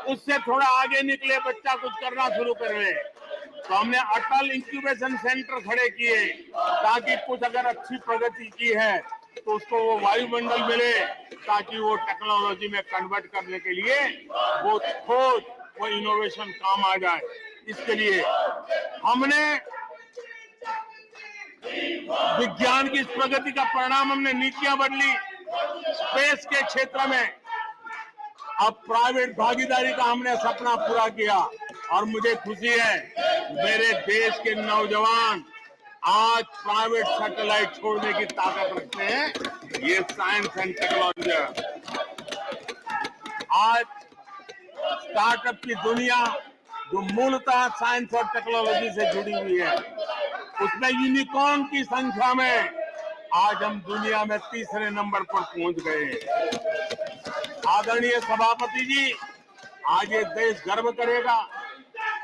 उससे थोड़ा आगे निकले, बच्चा कुछ करना शुरू करे तो हमने अटल इंक्यूबेशन सेंटर खड़े किए ताकि कुछ अगर अच्छी प्रगति की है तो उसको वो वायुमंडल मिले, ताकि वो टेक्नोलॉजी में कन्वर्ट करने के लिए वो खोज, वो इनोवेशन काम आ जाए। इसके लिए हमने विज्ञान की इस प्रगति का परिणाम हमने नीतियां बदली। स्पेस के क्षेत्र में अब प्राइवेट भागीदारी का हमने सपना पूरा किया और मुझे खुशी है मेरे देश के नौजवान आज प्राइवेट सैटेलाइट छोड़ने की ताकत रखते हैं। ये साइंस एंड टेक्नोलॉजी। आज स्टार्टअप की दुनिया जो मूलतः साइंस और टेक्नोलॉजी से जुड़ी हुई है, उसमें यूनिकॉर्न की संख्या में आज हम दुनिया में तीसरे नंबर पर पहुंच गए हैं। आदरणीय सभापति जी, आज ये देश गर्व करेगा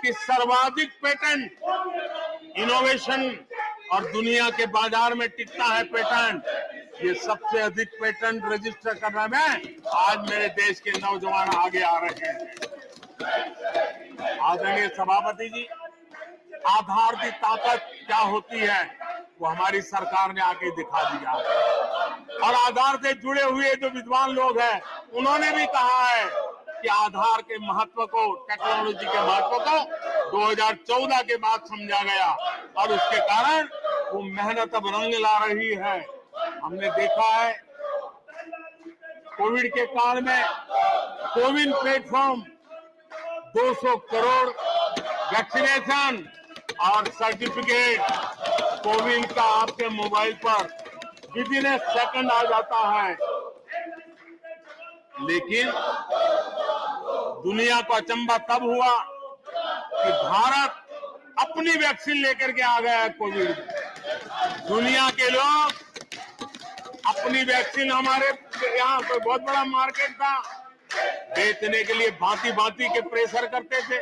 कि सर्वाधिक पेटेंट इनोवेशन और दुनिया के बाजार में टिकता है पेटेंट, ये सबसे अधिक पेटेंट रजिस्टर करने में आज मेरे देश के नौजवान आगे आ रहे हैं। आदरणीय सभापति जी, आधार की ताकत क्या होती है वो हमारी सरकार ने आके दिखा दिया और आधार से जुड़े हुए जो विद्वान लोग हैं उन्होंने भी कहा है कि आधार के महत्व को, टेक्नोलॉजी के महत्व को 2014 के बाद समझा गया और उसके कारण वो मेहनत अब रंग ला रही है। हमने देखा है कोविड के काल में कोविन प्लेटफॉर्म 200 करोड़ वैक्सीनेशन और सर्टिफिकेट कोविन का आपके मोबाइल पर विद इन ए सेकंड आ जाता है, लेकिन दुनिया को अचंभा तब हुआ कि भारत अपनी वैक्सीन लेकर के आ गया है कोविड। दुनिया के लोग अपनी वैक्सीन हमारे यहाँ कोई बहुत बड़ा मार्केट था, बेचने के लिए भांति भांति के प्रेशर करते थे,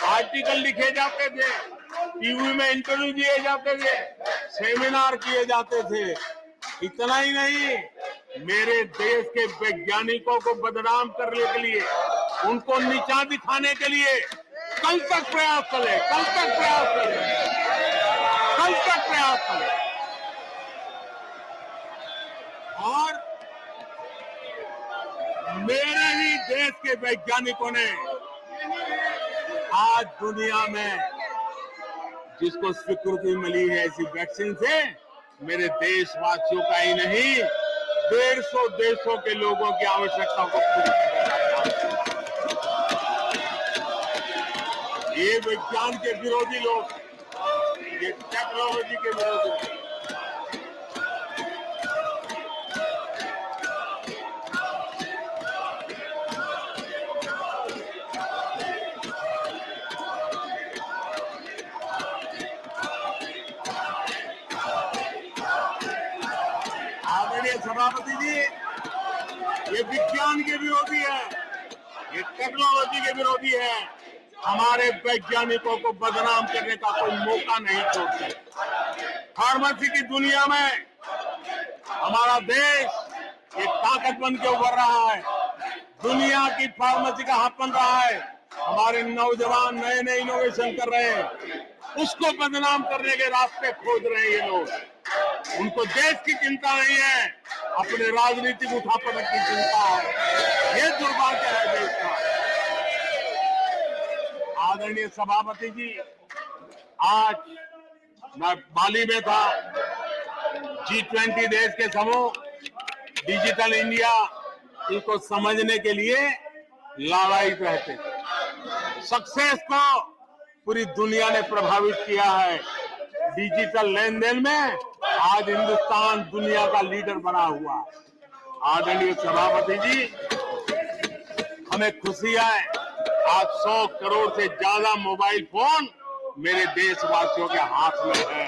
आर्टिकल लिखे जाते थे, टीवी में इंटरव्यू दिए जाते थे, सेमिनार किए जाते थे। इतना ही नहीं, मेरे देश के वैज्ञानिकों को बदनाम करने के लिए, उनको नीचा दिखाने के लिए कल तक प्रयास चले, कल तक प्रयास चले, कल तक प्रयास चले। और मेरे ही देश के वैज्ञानिकों ने आज दुनिया में जिसको स्वीकृति मिली है ऐसी वैक्सीन से, मेरे देशवासियों का ही नहीं 150 देशों के लोगों की आवश्यकताओं को पूरी किया। ये विज्ञान के विरोधी लोग, ये टेक्नोलॉजी के विरोधी लोग, सभापति जी, ये विज्ञान के विरोधी है, ये टेक्नोलॉजी के विरोधी है। हमारे वैज्ञानिकों को बदनाम करने का कोई मौका नहीं छोड़ते। फार्मेसी की दुनिया में हमारा देश एक ताकत बन के उभर रहा है, दुनिया की फार्मेसी का हब बन रहा है। हमारे नौजवान नए नए इनोवेशन कर रहे हैं, उसको बदनाम करने के रास्ते खोज रहे हैं ये लोग। उनको देश की चिंता नहीं है, अपने राजनीतिक उठापटक की चिंता है। ये दुर्भाग्य है देश का। आदरणीय सभापति जी, आज मैं बाली में था, G20 देश के समूह डिजिटल इंडिया इसको समझने के लिए लालायित रहते थे। सक्सेस को पूरी दुनिया ने प्रभावित किया है। डिजिटल लेन देन में आज हिंदुस्तान दुनिया का लीडर बना हुआ है। आदरणीय सभापति जी, हमें खुशी है आज 100 करोड़ से ज्यादा मोबाइल फोन मेरे देशवासियों के हाथ में है।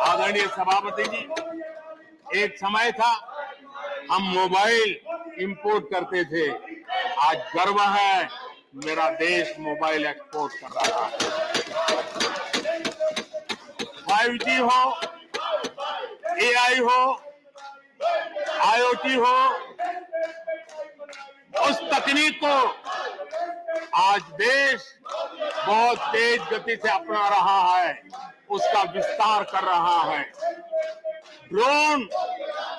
आदरणीय सभापति जी, एक समय था हम मोबाइल इंपोर्ट करते थे, आज गर्व है मेरा देश मोबाइल एक्सपोर्ट कर रहा है। 5G हो, AI हो, IoT हो, उस तकनीक को आज देश बहुत तेज गति से अपना रहा है, उसका विस्तार कर रहा है। ड्रोन,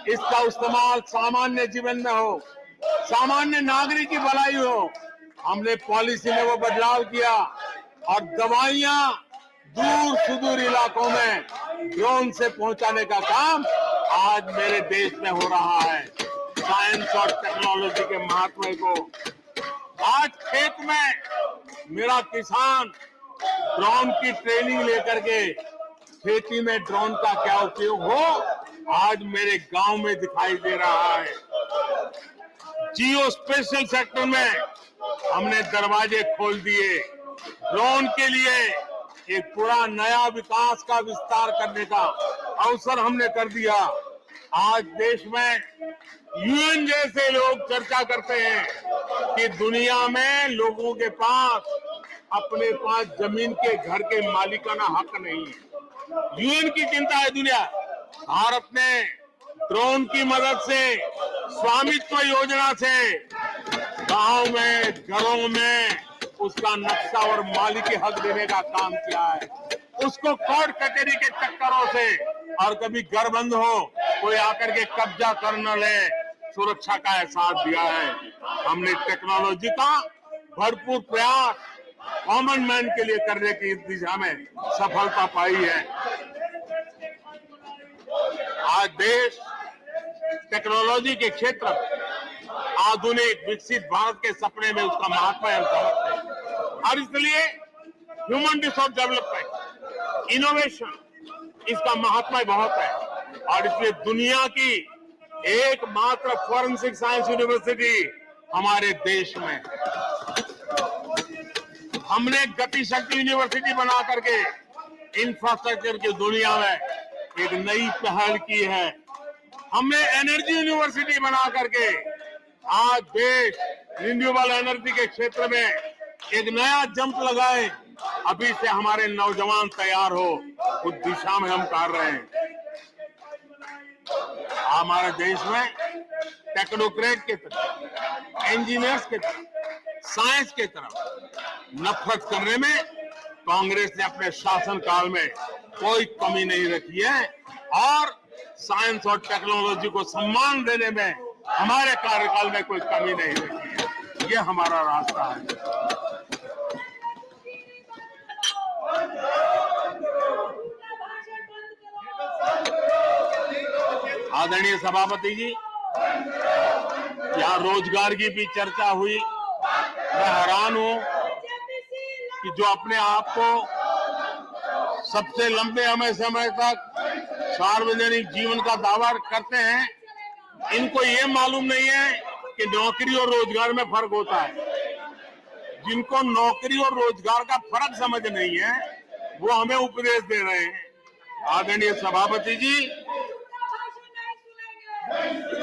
इसका इस्तेमाल सामान्य जीवन में हो, सामान्य नागरिक की भलाई हो, हमने पॉलिसी में वो बदलाव किया और दवाइयां दूर सुदूर इलाकों में ड्रोन से पहुंचाने का काम आज मेरे देश में हो रहा है। साइंस और टेक्नोलॉजी के महात्मा को आज खेत में मेरा किसान ड्रोन की ट्रेनिंग लेकर के खेती में ड्रोन का क्या उपयोग हो, आज मेरे गांव में दिखाई दे रहा है। जियो स्पेशल सेक्टर में हमने दरवाजे खोल दिए। ड्रोन के लिए एक पूरा नया विकास का विस्तार करने का अवसर हमने कर दिया। आज देश में यूएन जैसे लोग चर्चा करते हैं कि दुनिया में लोगों के पास अपने पास जमीन के घर के मालिकाना हक नहीं है। यूएन की चिंता है दुनिया। भारत ने ड्रोन की मदद से, स्वामित्व योजना से गांव में, घरों में उसका नक्शा और मालिकी हक देने का काम किया है। उसको कोर्ट कचहरी के चक्करों से और कभी घर बंद हो, कोई आकर के कब्जा कर न ले, सुरक्षा का एहसास दिया है। हमने टेक्नोलॉजी का भरपूर प्रयास कॉमन मैन के लिए करने की दिशा में सफलता पाई है। आज देश टेक्नोलॉजी के क्षेत्र में आधुनिक विकसित भारत के सपने में उसका महत्व हम समझते हैं और इसलिए ह्यूमन रिसोर्स डेवलपमेंट, इनोवेशन, इसका महत्व बहुत है और इसलिए दुनिया की एकमात्र फॉरेंसिक साइंस यूनिवर्सिटी हमारे देश में। हमने गति शक्ति यूनिवर्सिटी बना करके इंफ्रास्ट्रक्चर की दुनिया में एक नई पहल की है। हमने एनर्जी यूनिवर्सिटी बना करके आज देश रिन्यूएबल एनर्जी के क्षेत्र में एक नया जंप लगाए, अभी से हमारे नौजवान तैयार हो, उस दिशा में हम कर रहे हैं। हमारे देश में टेक्नोक्रेट के तरफ, इंजीनियर्स के तरफ, साइंस के तरफ नफरत करने में कांग्रेस ने अपने शासनकाल में कोई कमी नहीं रखी है और साइंस और टेक्नोलॉजी को सम्मान देने में हमारे कार्यकाल में कोई कमी नहीं रखी है। ये हमारा रास्ता है। आदरणीय सभापति जी, यहाँ रोजगार की भी चर्चा हुई। मैं हैरान हूं कि जो अपने आप को सबसे लंबे समय तक सार्वजनिक जीवन का दावा करते हैं, इनको ये मालूम नहीं है कि नौकरी और रोजगार में फर्क होता है। जिनको नौकरी और रोजगार का फर्क समझ नहीं है, वो हमें उपदेश दे रहे हैं। आदरणीय सभापति जी,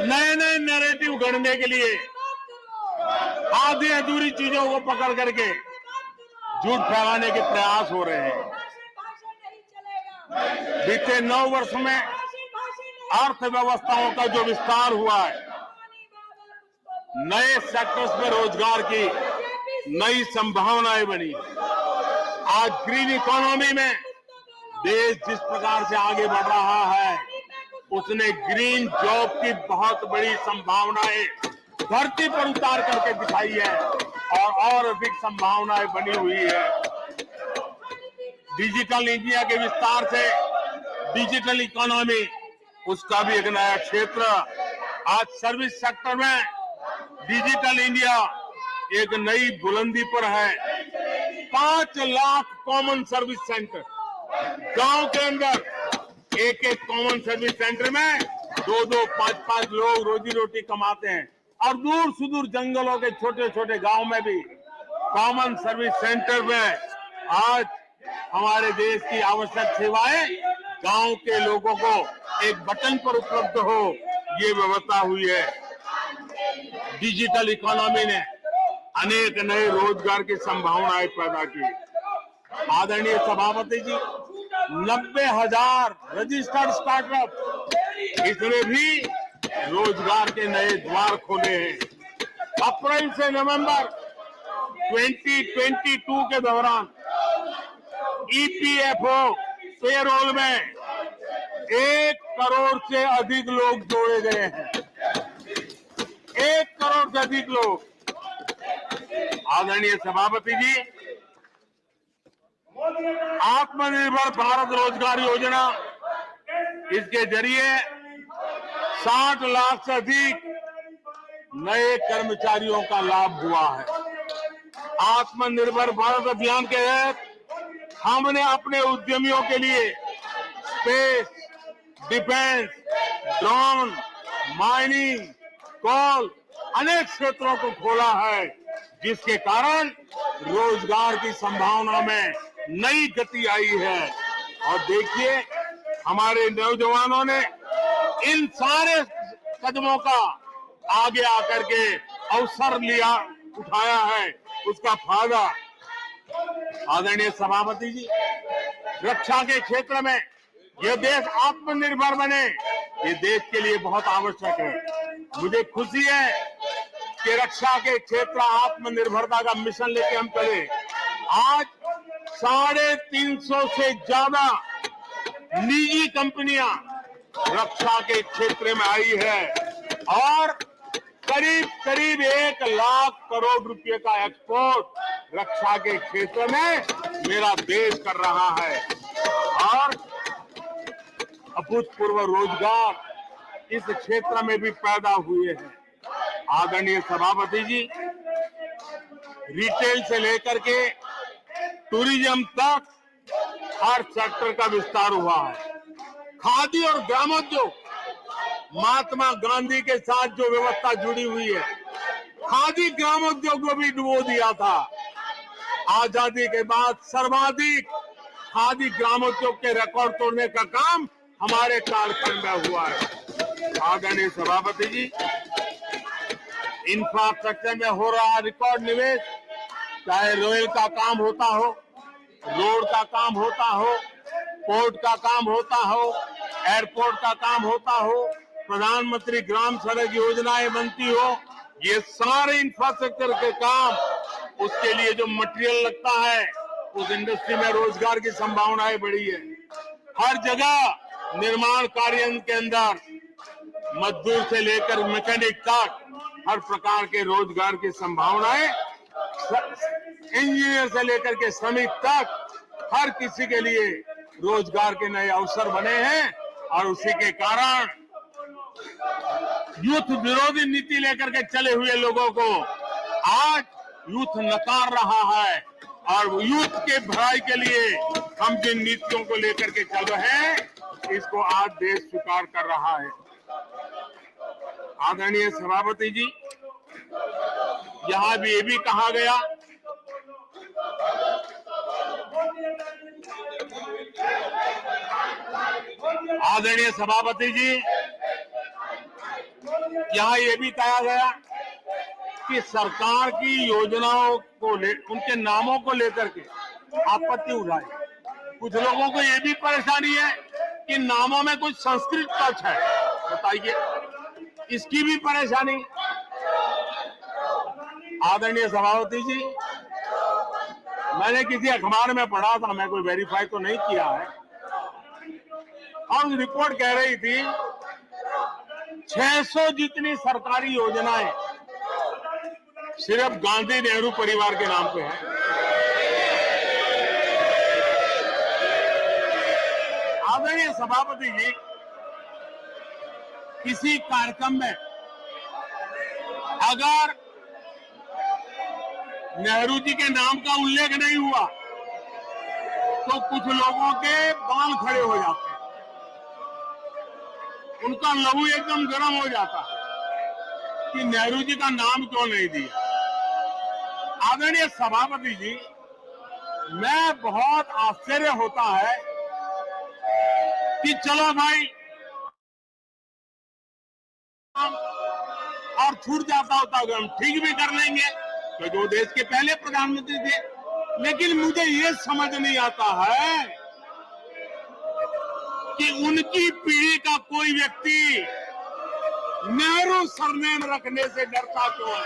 नए नए नैरेटिव गढ़ने के लिए आधी अधूरी चीजों को पकड़ करके झूठ फैलाने के प्रयास हो रहे हैं। बीते 9 वर्ष में अर्थव्यवस्थाओं का जो विस्तार हुआ है, नए सेक्टर्स में रोजगार की नई संभावनाएं बनी। आज ग्रीन इकोनॉमी में देश जिस प्रकार से आगे बढ़ रहा है, उसने ग्रीन जॉब की बहुत बड़ी संभावनाएं धरती पर उतार करके दिखाई है और अधिक संभावनाएं बनी हुई है। डिजिटल इंडिया के विस्तार से डिजिटल इकोनॉमी, उसका भी एक नया क्षेत्र। आज सर्विस सेक्टर में डिजिटल इंडिया एक नई बुलंदी पर है। 5 लाख कॉमन सर्विस सेंटर, गांव के अंदर एक कॉमन सर्विस सेंटर में 2-2, 5-5 लोग रोजी रोटी कमाते हैं और दूर सुदूर जंगलों के छोटे छोटे गांव में भी कॉमन सर्विस सेंटर में आज हमारे देश की आवश्यक सेवाएं गांव के लोगों को एक बटन पर उपलब्ध हो, ये व्यवस्था हुई है। डिजिटल इकोनॉमी ने अनेक नए रोजगार की संभावनाएं पैदा की। आदरणीय सभापति जी, 90,000 रजिस्टर्ड स्टार्टअप, इसने भी रोजगार के नए द्वार खोले हैं। अप्रैल से नवंबर 2022 के दौरान ईपीएफओ पेरोल में 1 करोड़ से अधिक लोग जोड़े गए हैं। 1 करोड़ से अधिक लोग। आदरणीय सभापति जी, आत्मनिर्भर भारत रोजगार योजना, इसके जरिए 60 लाख से अधिक नए कर्मचारियों का लाभ हुआ है। आत्मनिर्भर भारत अभियान के तहत हमने अपने उद्यमियों के लिए स्पेस, डिफेंस, ड्रोन, माइनिंग, कोल, अनेक क्षेत्रों को खोला है, जिसके कारण रोजगार की संभावना में नई गति आई है। और देखिए, हमारे नौजवानों ने इन सारे कदमों का आगे आकर के अवसर लिया, उठाया है, उसका फायदा। आदरणीय सभापति जी, रक्षा के क्षेत्र में यह देश आत्मनिर्भर बने, ये देश के लिए बहुत आवश्यक है। मुझे खुशी है कि रक्षा के क्षेत्र आत्मनिर्भरता का मिशन लेके हम चले। आज 350 से ज्यादा निजी कंपनियां रक्षा के क्षेत्र में आई है और करीब करीब 1 लाख करोड़ रुपए का एक्सपोर्ट रक्षा के क्षेत्र में मेरा देश कर रहा है और अभूतपूर्व रोजगार इस क्षेत्र में भी पैदा हुए हैं। आदरणीय सभापति जी, रिटेल से लेकर के टूरिज्म तक हर सेक्टर का विस्तार हुआ है। खादी और ग्रामोद्योग, महात्मा गांधी के साथ जो व्यवस्था जुड़ी हुई है, खादी ग्रामोद्योग को भी डुबो दिया था। आजादी के बाद सर्वाधिक खादी ग्रामोद्योग के रिकॉर्ड तोड़ने का काम हमारे कार्यकाल में हुआ है। आदरणीय सभापति जी, इंफ्रास्ट्रक्चर में हो रहा रिकॉर्ड निवेश, चाहे रेल का काम होता हो, रोड का काम होता हो, पोर्ट का काम होता हो, एयरपोर्ट का काम होता हो, प्रधानमंत्री ग्राम सड़क योजनाएं बनती हो, ये सारे इंफ्रास्ट्रक्चर के काम, उसके लिए जो मटेरियल लगता है, उस इंडस्ट्री में रोजगार की संभावनाएं बढ़ी है। हर जगह निर्माण कार्य के अंदर मजदूर से लेकर मैकेनिक तक हर प्रकार के रोजगार की संभावनाएं, इंजीनियर से लेकर के श्रमिक तक हर किसी के लिए रोजगार के नए अवसर बने हैं। और उसी के कारण यूथ विरोधी नीति लेकर के चले हुए लोगों को आज यूथ नकार रहा है, और यूथ के भलाई के लिए हम जिन नीतियों को लेकर के चल रहे हैं, इसको आज देश स्वीकार कर रहा है। आदरणीय सभापति जी, यहां भी ये भी कहा गया आदरणीय सभापति जी, यहां ये भी कहा गया कि सरकार की योजनाओं को उनके नामों को लेकर के आपत्ति उठाई। कुछ लोगों को ये भी परेशानी है कि नामों में कुछ संस्कृत टच है, बताइए, इसकी भी परेशानी। आदरणीय सभापति जी, मैंने किसी अखबार में पढ़ा था, मैं कोई वेरीफाई तो नहीं किया है, और रिपोर्ट कह रही थी 600 जितनी सरकारी योजनाएं सिर्फ गांधी नेहरू परिवार के नाम पे है। आदरणीय सभापति जी, किसी कार्यक्रम में अगर नेहरू जी के नाम का उल्लेख नहीं हुआ तो कुछ लोगों के बाल खड़े हो जाते हैं, उनका लहू एकदम गर्म हो जाता है कि नेहरू जी का नाम क्यों नहीं दिया। आदरणीय सभापति जी, मैं बहुत आश्चर्य होता है कि चलो भाई, और छूट जाता होता है, हम ठीक भी कर लेंगे क्योंकि वो देश के पहले प्रधानमंत्री थे। लेकिन मुझे ये समझ नहीं आता है कि उनकी पीढ़ी का कोई व्यक्ति नेहरू सरनेम रखने से डरता क्यों है?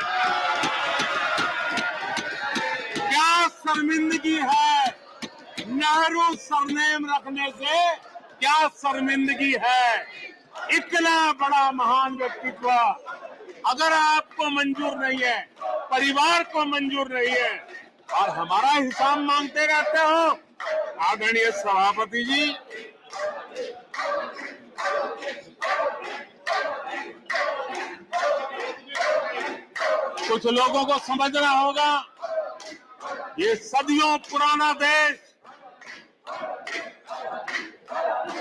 क्या शर्मिंदगी है नेहरू सरनेम रखने से? क्या शर्मिंदगी है? इतना बड़ा महान व्यक्तित्व अगर आपको मंजूर नहीं है, परिवार को मंजूर नहीं है, और हमारा हिसाब मांगते रहते हो। आदरणीय सभापति जी, कुछ लोगों को समझना होगा, ये सदियों पुराना देश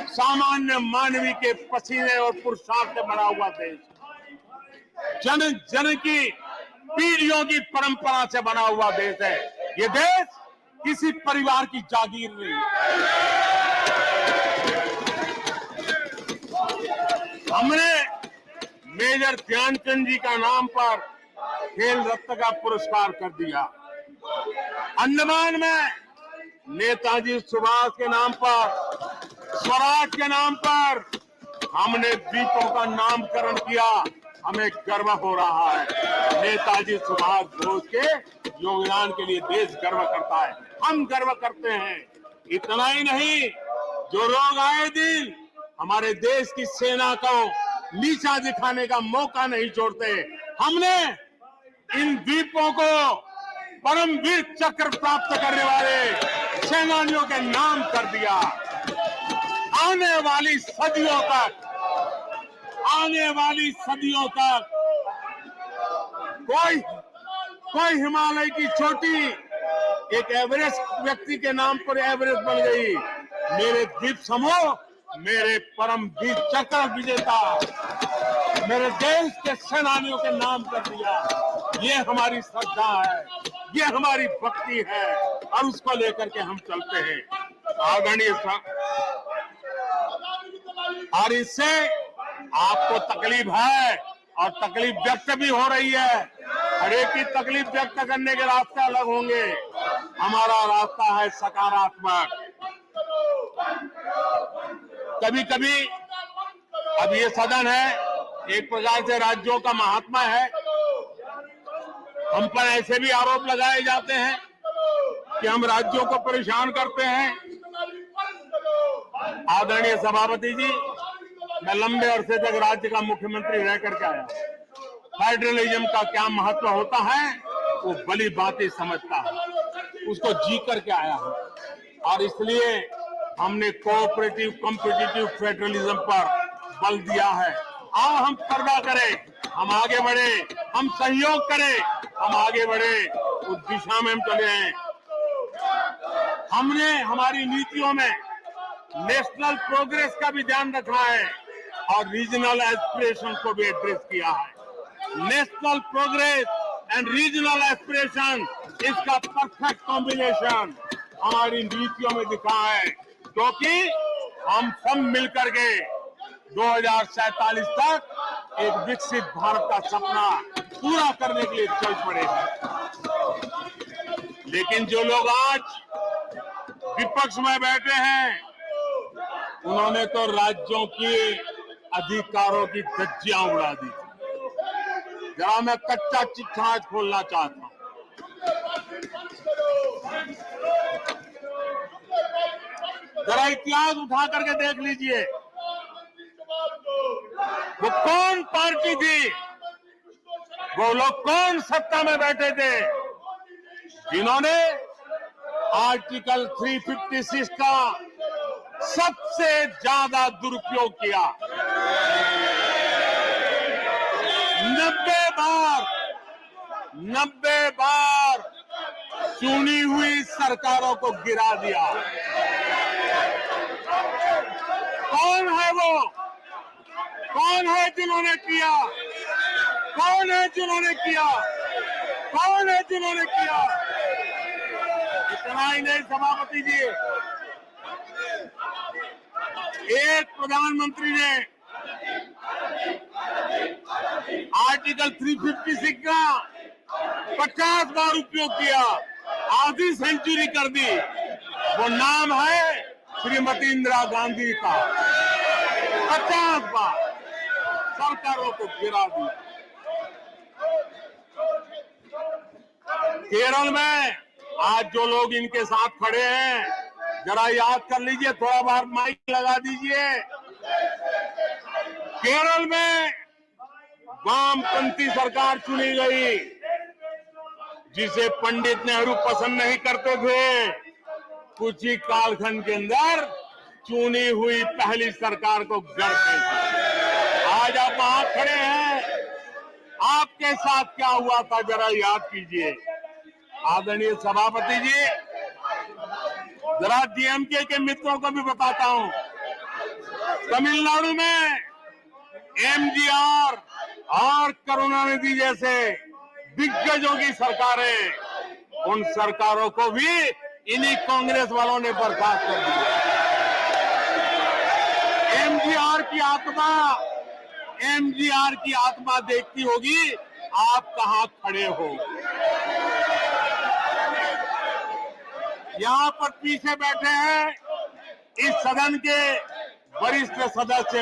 सामान्य मानवी के पसीने और पुरुषार्थ से बना हुआ देश, जन जन की पीढ़ियों की परंपरा से बना हुआ देश है। ये देश किसी परिवार की जागीर नहीं है। हमने मेजर ध्यानचंद जी का नाम पर खेल रत्न का पुरस्कार कर दिया। अंडमान में नेताजी सुभाष के नाम पर, स्वराज के नाम पर हमने द्वीपों का नामकरण किया। हमें गर्व हो रहा है। नेताजी सुभाष बोस के योगदान के लिए देश गर्व करता है, हम गर्व करते हैं। इतना ही नहीं, जो लोग आए दिन हमारे देश की सेना को नीचा दिखाने का मौका नहीं छोड़ते, हमने इन द्वीपों को परमवीर चक्र प्राप्त करने वाले सेनानियों के नाम कर दिया। आने वाली सदियों तक कोई हिमालय की चोटी एक एवरेस्ट व्यक्ति के नाम पर एवरेस्ट बन गई। मेरे द्वीप समूह, मेरे परम वीर चक्र विजेता, मेरे देश के सेनानियों के नाम कर दिया। ये हमारी श्रद्धा है, ये हमारी भक्ति है, और उसको लेकर के हम चलते हैं। आदरणीय, और इससे आपको तकलीफ है और तकलीफ व्यक्त भी हो रही है। हर एक की तकलीफ व्यक्त करने के रास्ते अलग होंगे। हमारा रास्ता है सकारात्मक। कभी कभी अब ये सदन है, एक प्रकार से राज्यों का महात्मा है। हम पर ऐसे भी आरोप लगाए जाते हैं कि हम राज्यों को परेशान करते हैं। आदरणीय सभापति जी, मैं लंबे अरसे तक राज्य का मुख्यमंत्री रह करके आया। फेडरलिज्म का क्या महत्व होता है वो भली बातें समझता है, उसको जी करके आया हूं। और इसलिए हमने कोऑपरेटिव कॉम्पिटिटिव फेडरलिज्म पर बल दिया है। आओ हम पर्दा करें, हम आगे बढ़े, हम सहयोग करें, हम आगे बढ़े, उस दिशा में हम चले हैं। हमने हमारी नीतियों में नेशनल प्रोग्रेस का भी ध्यान रखा है और रीजनल एस्पिरेशन को भी एड्रेस किया है। National progress and regional aspiration, इसका परफेक्ट कॉम्बिनेशन हमारी नीतियों में दिखा है, क्योंकि हम सब मिलकर के 2047 तक एक विकसित भारत का सपना पूरा करने के लिए चल पड़े हैं। लेकिन जो लोग आज विपक्ष में बैठे हैं, उन्होंने तो राज्यों की अधिकारों की धज्जियां उड़ा दी। जरा मैं कच्चा चिट्ठा आज खोलना चाहता हूं। जरा इतिहास उठा करके देख लीजिए, वो कौन पार्टी थी, वो लोग कौन सत्ता में बैठे थे जिन्होंने आर्टिकल 356 का सबसे ज्यादा दुरुपयोग किया। 90 बार चुनी हुई सरकारों को गिरा दिया। कौन है वो? कौन है जिन्होंने किया? कौन है जिन्होंने किया? कौन है जिन्होंने किया? इतना ही नहीं सभापति जी, एक प्रधानमंत्री ने आर्टिकल 356 का 50 बार उपयोग किया, आधी सेंचुरी कर दी। वो नाम है श्रीमती इंदिरा गांधी का। 50 बार सरकारों को गिरा दिया। केरल में आज जो लोग इनके साथ खड़े हैं, जरा याद कर लीजिए, थोड़ा बार माइक लगा दीजिए। केरल में वामपंथी सरकार चुनी गई, जिसे पंडित नेहरू पसंद नहीं करते थे। कुछ ही कालखंड के अंदर चुनी हुई पहली सरकार को गढ़ते थे। आज आप वहां खड़े हैं, आपके साथ क्या हुआ था जरा याद कीजिए। आदरणीय सभापति जी, जरा डीएमके के मित्रों को भी बताता हूं, तमिलनाडु में एमजीआर और करुणानिधि जैसे दिग्गजों की सरकारें, उन सरकारों को भी इन्हीं कांग्रेस वालों ने बर्खास्त कर दिया। एमजीआर की आत्मा देखती होगी आप कहां खड़े हो। यहां पर पीछे बैठे हैं इस सदन के वरिष्ठ सदस्य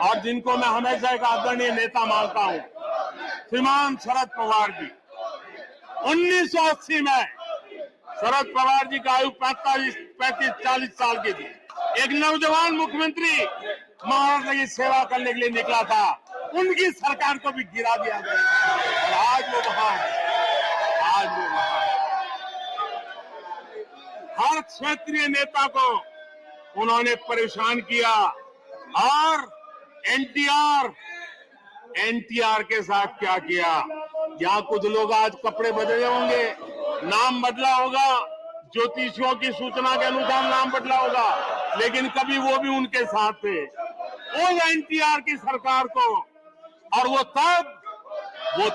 और जिनको मैं हमेशा एक आदरणीय नेता मानता हूं, श्रीमान शरद पवार जी। 1980 में शरद पवार जी का आयु 35-40 साल की थी। एक नौजवान मुख्यमंत्री महाराष्ट्र की सेवा करने के लिए निकला था, उनकी सरकार को भी गिरा दिया गया और आज वो वहां है। आज वो वहां है। हर क्षेत्रीय नेता को उन्होंने परेशान किया और एनटीआर के साथ क्या किया। यहाँ कुछ लोग आज कपड़े बदले होंगे, नाम बदला होगा, ज्योतिषियों की सूचना के अनुसार नाम बदला होगा, लेकिन कभी वो भी उनके साथ थे। उस एनटीआर की सरकार को, और वो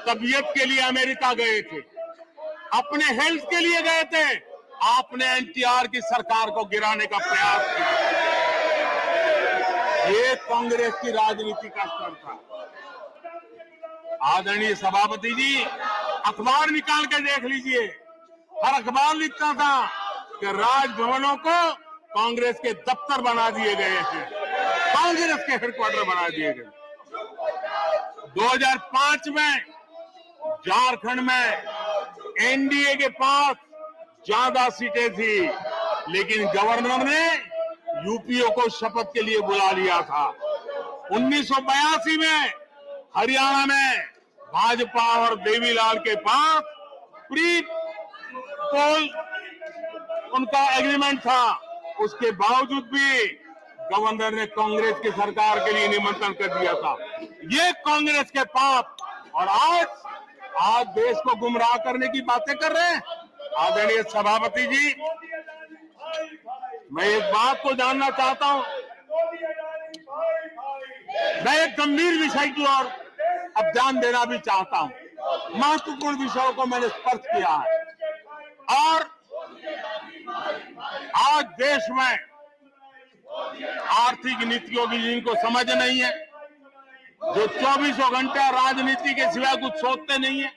तबीयत के लिए अमेरिका गए थे, अपने हेल्थ के लिए गए थे। आपने एनटीआर की सरकार को गिराने का प्रयास किया। ये कांग्रेस की राजनीति का स्तर था। आदरणीय सभापति जी, अखबार निकाल के देख लीजिए, हर अखबार लिखता था कि राजभवनों को कांग्रेस के दफ्तर बना दिए गए हैं, कांग्रेस के हेडक्वार्टर बना दिए गए। 2005 में झारखंड में एनडीए के पास ज्यादा सीटें थी, लेकिन गवर्नर ने यूपीओ को शपथ के लिए बुला लिया था। 1982 में हरियाणा में भाजपा और देवीलाल के पास प्री पोल उनका एग्रीमेंट था, उसके बावजूद भी गवर्नर ने कांग्रेस की सरकार के लिए निमंत्रण कर दिया था। ये कांग्रेस के पाप, और आज देश को गुमराह करने की बातें कर रहे हैं। आदरणीय सभापति जी, मैं एक बात को जानना चाहता हूं, मैं एक गंभीर विषय की ओर अब ध्यान देना भी चाहता हूं। महत्वपूर्ण विषयों को मैंने स्पर्श किया है, और आज देश में आर्थिक नीतियों की जिनको समझ नहीं है, जो 24 घंटे राजनीति के सिवाय कुछ सोचते नहीं है,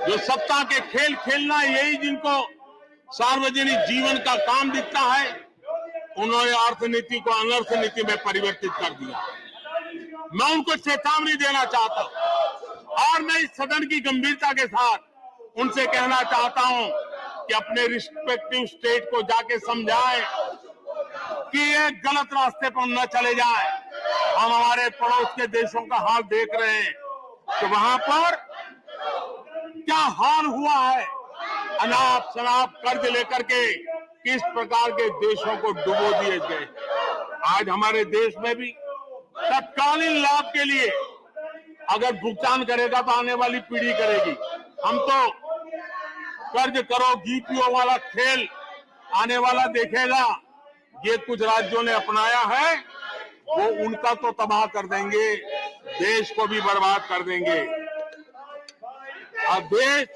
जो सत्ता के खेल खेलना यही जिनको सार्वजनिक जीवन का काम दिखता है, उन्होंने अर्थनीति को अनर्थ नीति में परिवर्तित कर दिया। मैं उनको चेतावनी देना चाहता हूं, और मैं इस सदन की गंभीरता के साथ उनसे कहना चाहता हूं कि अपने रिस्पेक्टिव स्टेट को जाके समझाएं कि ये गलत रास्ते पर न चले जाएं। हम हमारे पड़ोस के देशों का हाल देख रहे हैं कि वहां पर क्या हाल हुआ है, अनाप शनाप कर्ज लेकर के किस प्रकार के देशों को डुबो दिए गए। आज हमारे देश में भी तत्कालीन लाभ के लिए अगर भुगतान करेगा तो आने वाली पीढ़ी करेगी। हम तो कर्ज करो जीपीओ वाला खेल आने वाला देखेगा। ये कुछ राज्यों ने अपनाया है, वो उनका तो तबाह कर देंगे, देश को भी बर्बाद कर देंगे। अब देश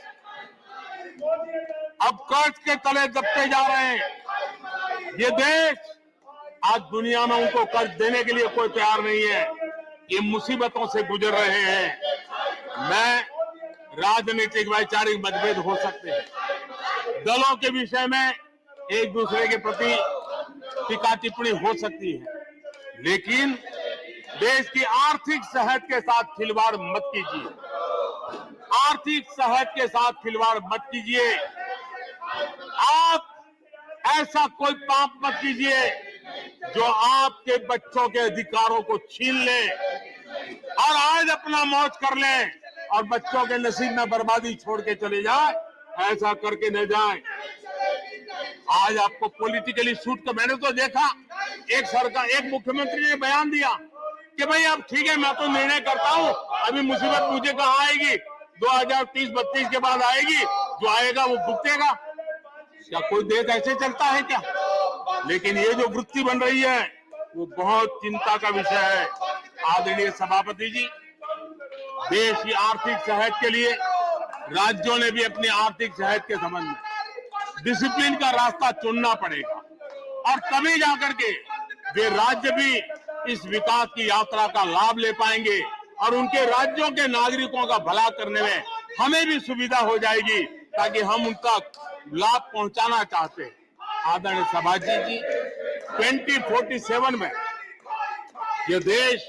अब कर्ज के तले दबते जा रहे हैं। ये देश आज दुनिया में उनको कर्ज देने के लिए कोई तैयार नहीं है। ये मुसीबतों से गुजर रहे हैं। मैं राजनीतिक वैचारिक मतभेद हो सकते हैं, दलों के विषय में एक दूसरे के प्रति टीका टिप्पणी हो सकती है, लेकिन देश की आर्थिक सेहत के साथ खिलवाड़ मत कीजिए। आर्थिक सेहत के साथ खिलवाड़ मत कीजिए। आप ऐसा कोई पाप मत कीजिए जो आपके बच्चों के अधिकारों को छीन ले और आज अपना मौज कर ले और बच्चों के नसीब में बर्बादी छोड़ के चले जाए। ऐसा करके न जाए। आज आपको पॉलिटिकली सूट, तो मैंने तो देखा एक सरकार, एक मुख्यमंत्री ने बयान दिया कि भाई अब ठीक है, मैं तो निर्णय करता हूं, अभी मुसीबत मुझे कहां आएगी, 2030-32 के बाद आएगी, जो आएगा वो भुगतेगा। क्या कोई देश ऐसे चलता है क्या? लेकिन ये जो वृत्ति बन रही है वो बहुत चिंता का विषय है। आदरणीय सभापति जी, देश की आर्थिक सेहत के लिए राज्यों ने भी अपनी आर्थिक सेहत के संबंध में डिसिप्लिन का रास्ता चुनना पड़ेगा, और तभी जाकर के वे राज्य भी इस विकास की यात्रा का लाभ ले पाएंगे और उनके राज्यों के नागरिकों का भला करने में हमें भी सुविधा हो जाएगी, ताकि हम उनका लाभ पहुंचाना चाहते हैं। आदरणीय सभाजी जी, 2047 में यह देश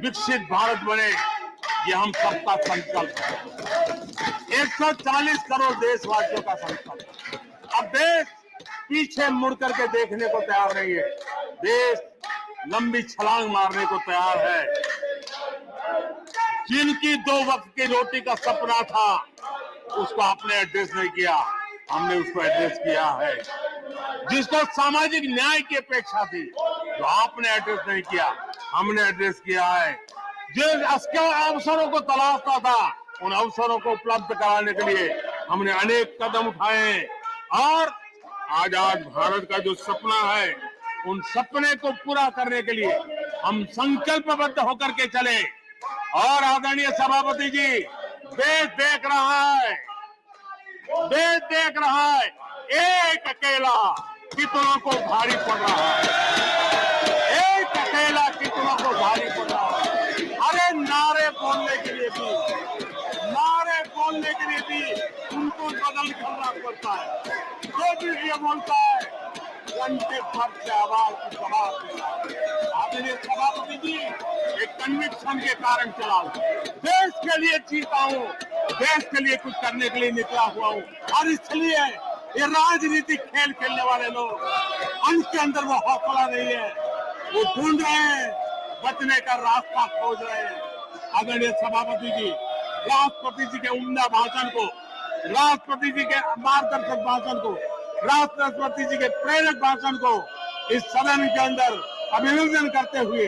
विकसित भारत बने, ये हम सबका संकल्प है। 140 करोड़ देशवासियों का संकल्प। अब देश पीछे मुड़ करके देखने को तैयार नहीं है। देश लंबी छलांग मारने को तैयार है। जिनकी 2 वक्त की रोटी का सपना था, उसको आपने एड्रेस नहीं किया, हमने उसको एड्रेस किया है। जिसको सामाजिक न्याय की अपेक्षा थी, जो आपने एड्रेस नहीं किया, हमने एड्रेस किया है। जिन अवसरों को तलाशता था, उन अवसरों को उपलब्ध कराने के लिए हमने अनेक कदम उठाए, और आजाद भारत का जो सपना है, उन सपने को पूरा करने के लिए हम संकल्पबद्ध होकर के चले। और आदरणीय सभापति जी, देश देख रहा है, देश देख रहा है, एक अकेला कितनों को भारी पड़ रहा है। एक अकेला करता है, जो भी ये बोलता है घंटे भर से आवाज की जवाब आदरणीय सभापति जी एक कन्विक्शन के कारण चला हूं, देश के लिए जीता हूं, देश के लिए कुछ करने के लिए निकला हुआ हूं और इसलिए ये राजनीतिक खेल खेलने वाले लोग उनके अंदर वो हौसला नहीं है, वो ढूंढ रहे हैं, बचने का रास्ता खोज रहे हैं। आदरणीय सभापति जी राष्ट्रपति जी के उम्दा भाषण को, राष्ट्रपति जी के मार्गदर्शक भाषण को, राष्ट्रपति जी के प्रेरक भाषण को इस सदन के अंदर अभिनंदन करते हुए,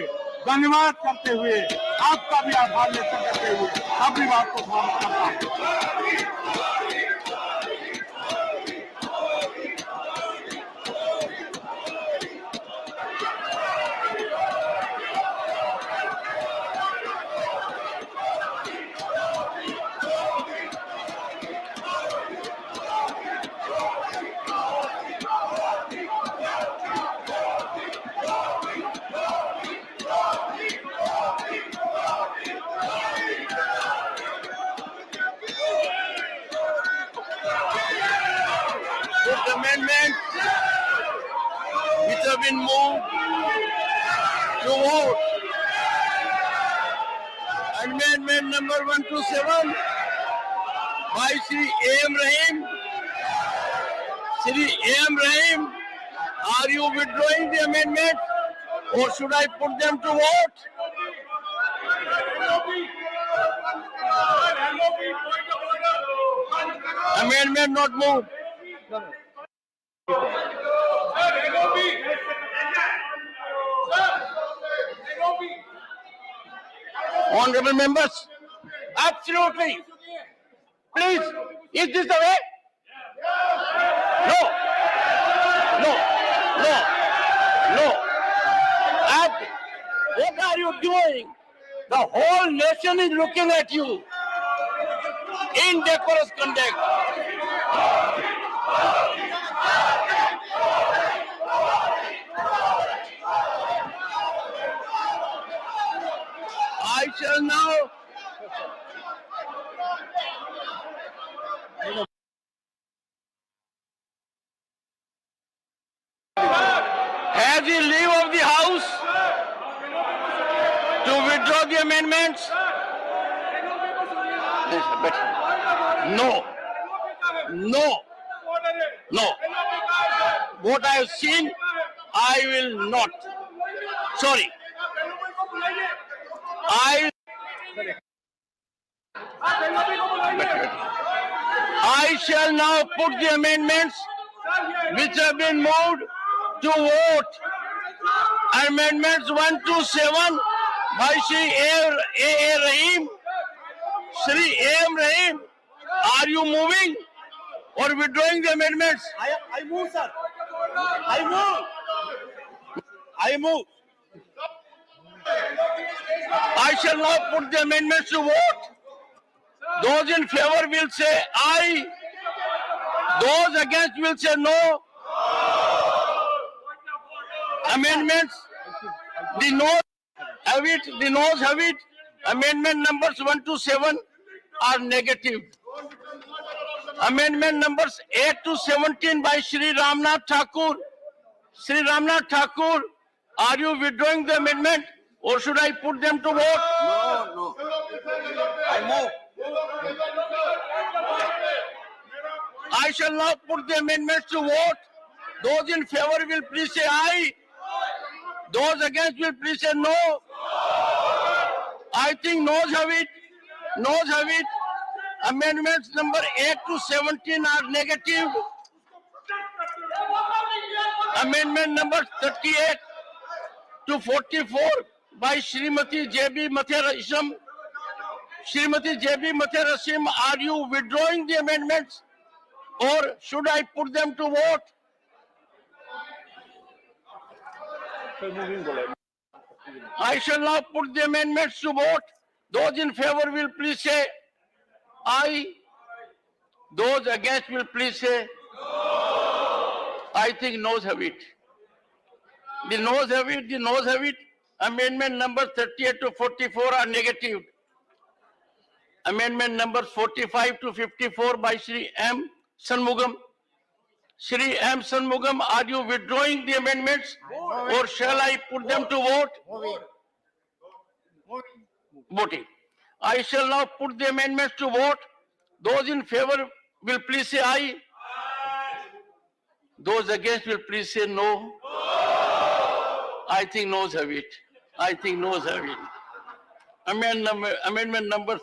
धन्यवाद करते हुए, आपका भी आभार व्यक्त करते हुए अपनी बात को समाप्त करता हूं। Amendment which have been moved to vote. Amendment number 127 by Shri A.M. Rahim. Shri A.M. Rahim, are you withdrawing the amendment or should I put them to vote? Amendment not moved. Honorable members, absolutely. Please, is this the way? No. No. No. No. And what are you doing? The whole nation is looking at you. Indecorous conduct. I shall now have the leave of the House to withdraw the amendments. No. No. No. What I have seen, I will not. Sorry. I shall now put the amendments which have been moved to vote. Amendments 1 to 7 by Shri A.A. Rahim. Shri A.M. Rahim, are you moving or withdrawing the amendments? I move, sir. I move. I move. I shall now put the amendments to vote. Those in favor will say aye. Those against will say no. Amendments, the noes have it, the noes have it. Amendment numbers 1 to 7 are negative. Amendment numbers 8 to 17 by Shri Ramnath Thakur. Shri Ramnath Thakur, are you withdrawing the amendment or should I put them to vote? No. I move. I shall now put the amendments to vote. Those in favor will please say aye. Those against will please say no. I think noes have it. Noes have it. Amendments number 8 to 17 are negative. Amendment number 38 to 44 by Srimati J.B. Matherasham. Srimati J.B. Matherasham, are you withdrawing the amendments or should I put them to vote? I shall now put the amendments to vote. Those in favor will please say aye. Those against will please say no. I think noes have it. The noes have it, the noes have it. Amendment numbers 38 to 44 are negative. Amendment numbers 45 to 54 by Shri M. Shanmugam. Shri M. Shanmugam, are you withdrawing the amendments? Or shall I put them to vote? Voting. I shall now put the amendments to vote. Those in favor will please say aye. Those against will please say no. I think noes have it. I think noes have it. Amendment number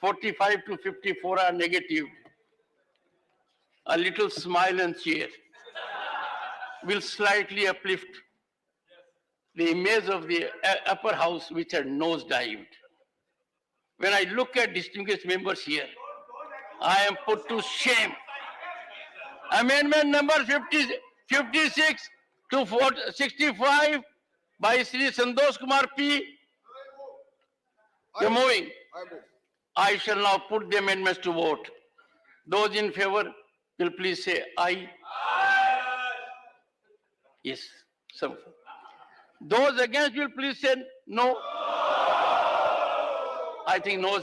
45 to 54 are negative. A little smile and cheer will slightly uplift the image of the upper house which had nosedived. When I look at distinguished members here, I am put to shame. Amendment number 56 to 65 by Sri Santosh Kumar P. You're moving. I shall now put the amendments to vote. Those in favor will please say aye. Yes. Some. Those against will please say no. I think no's have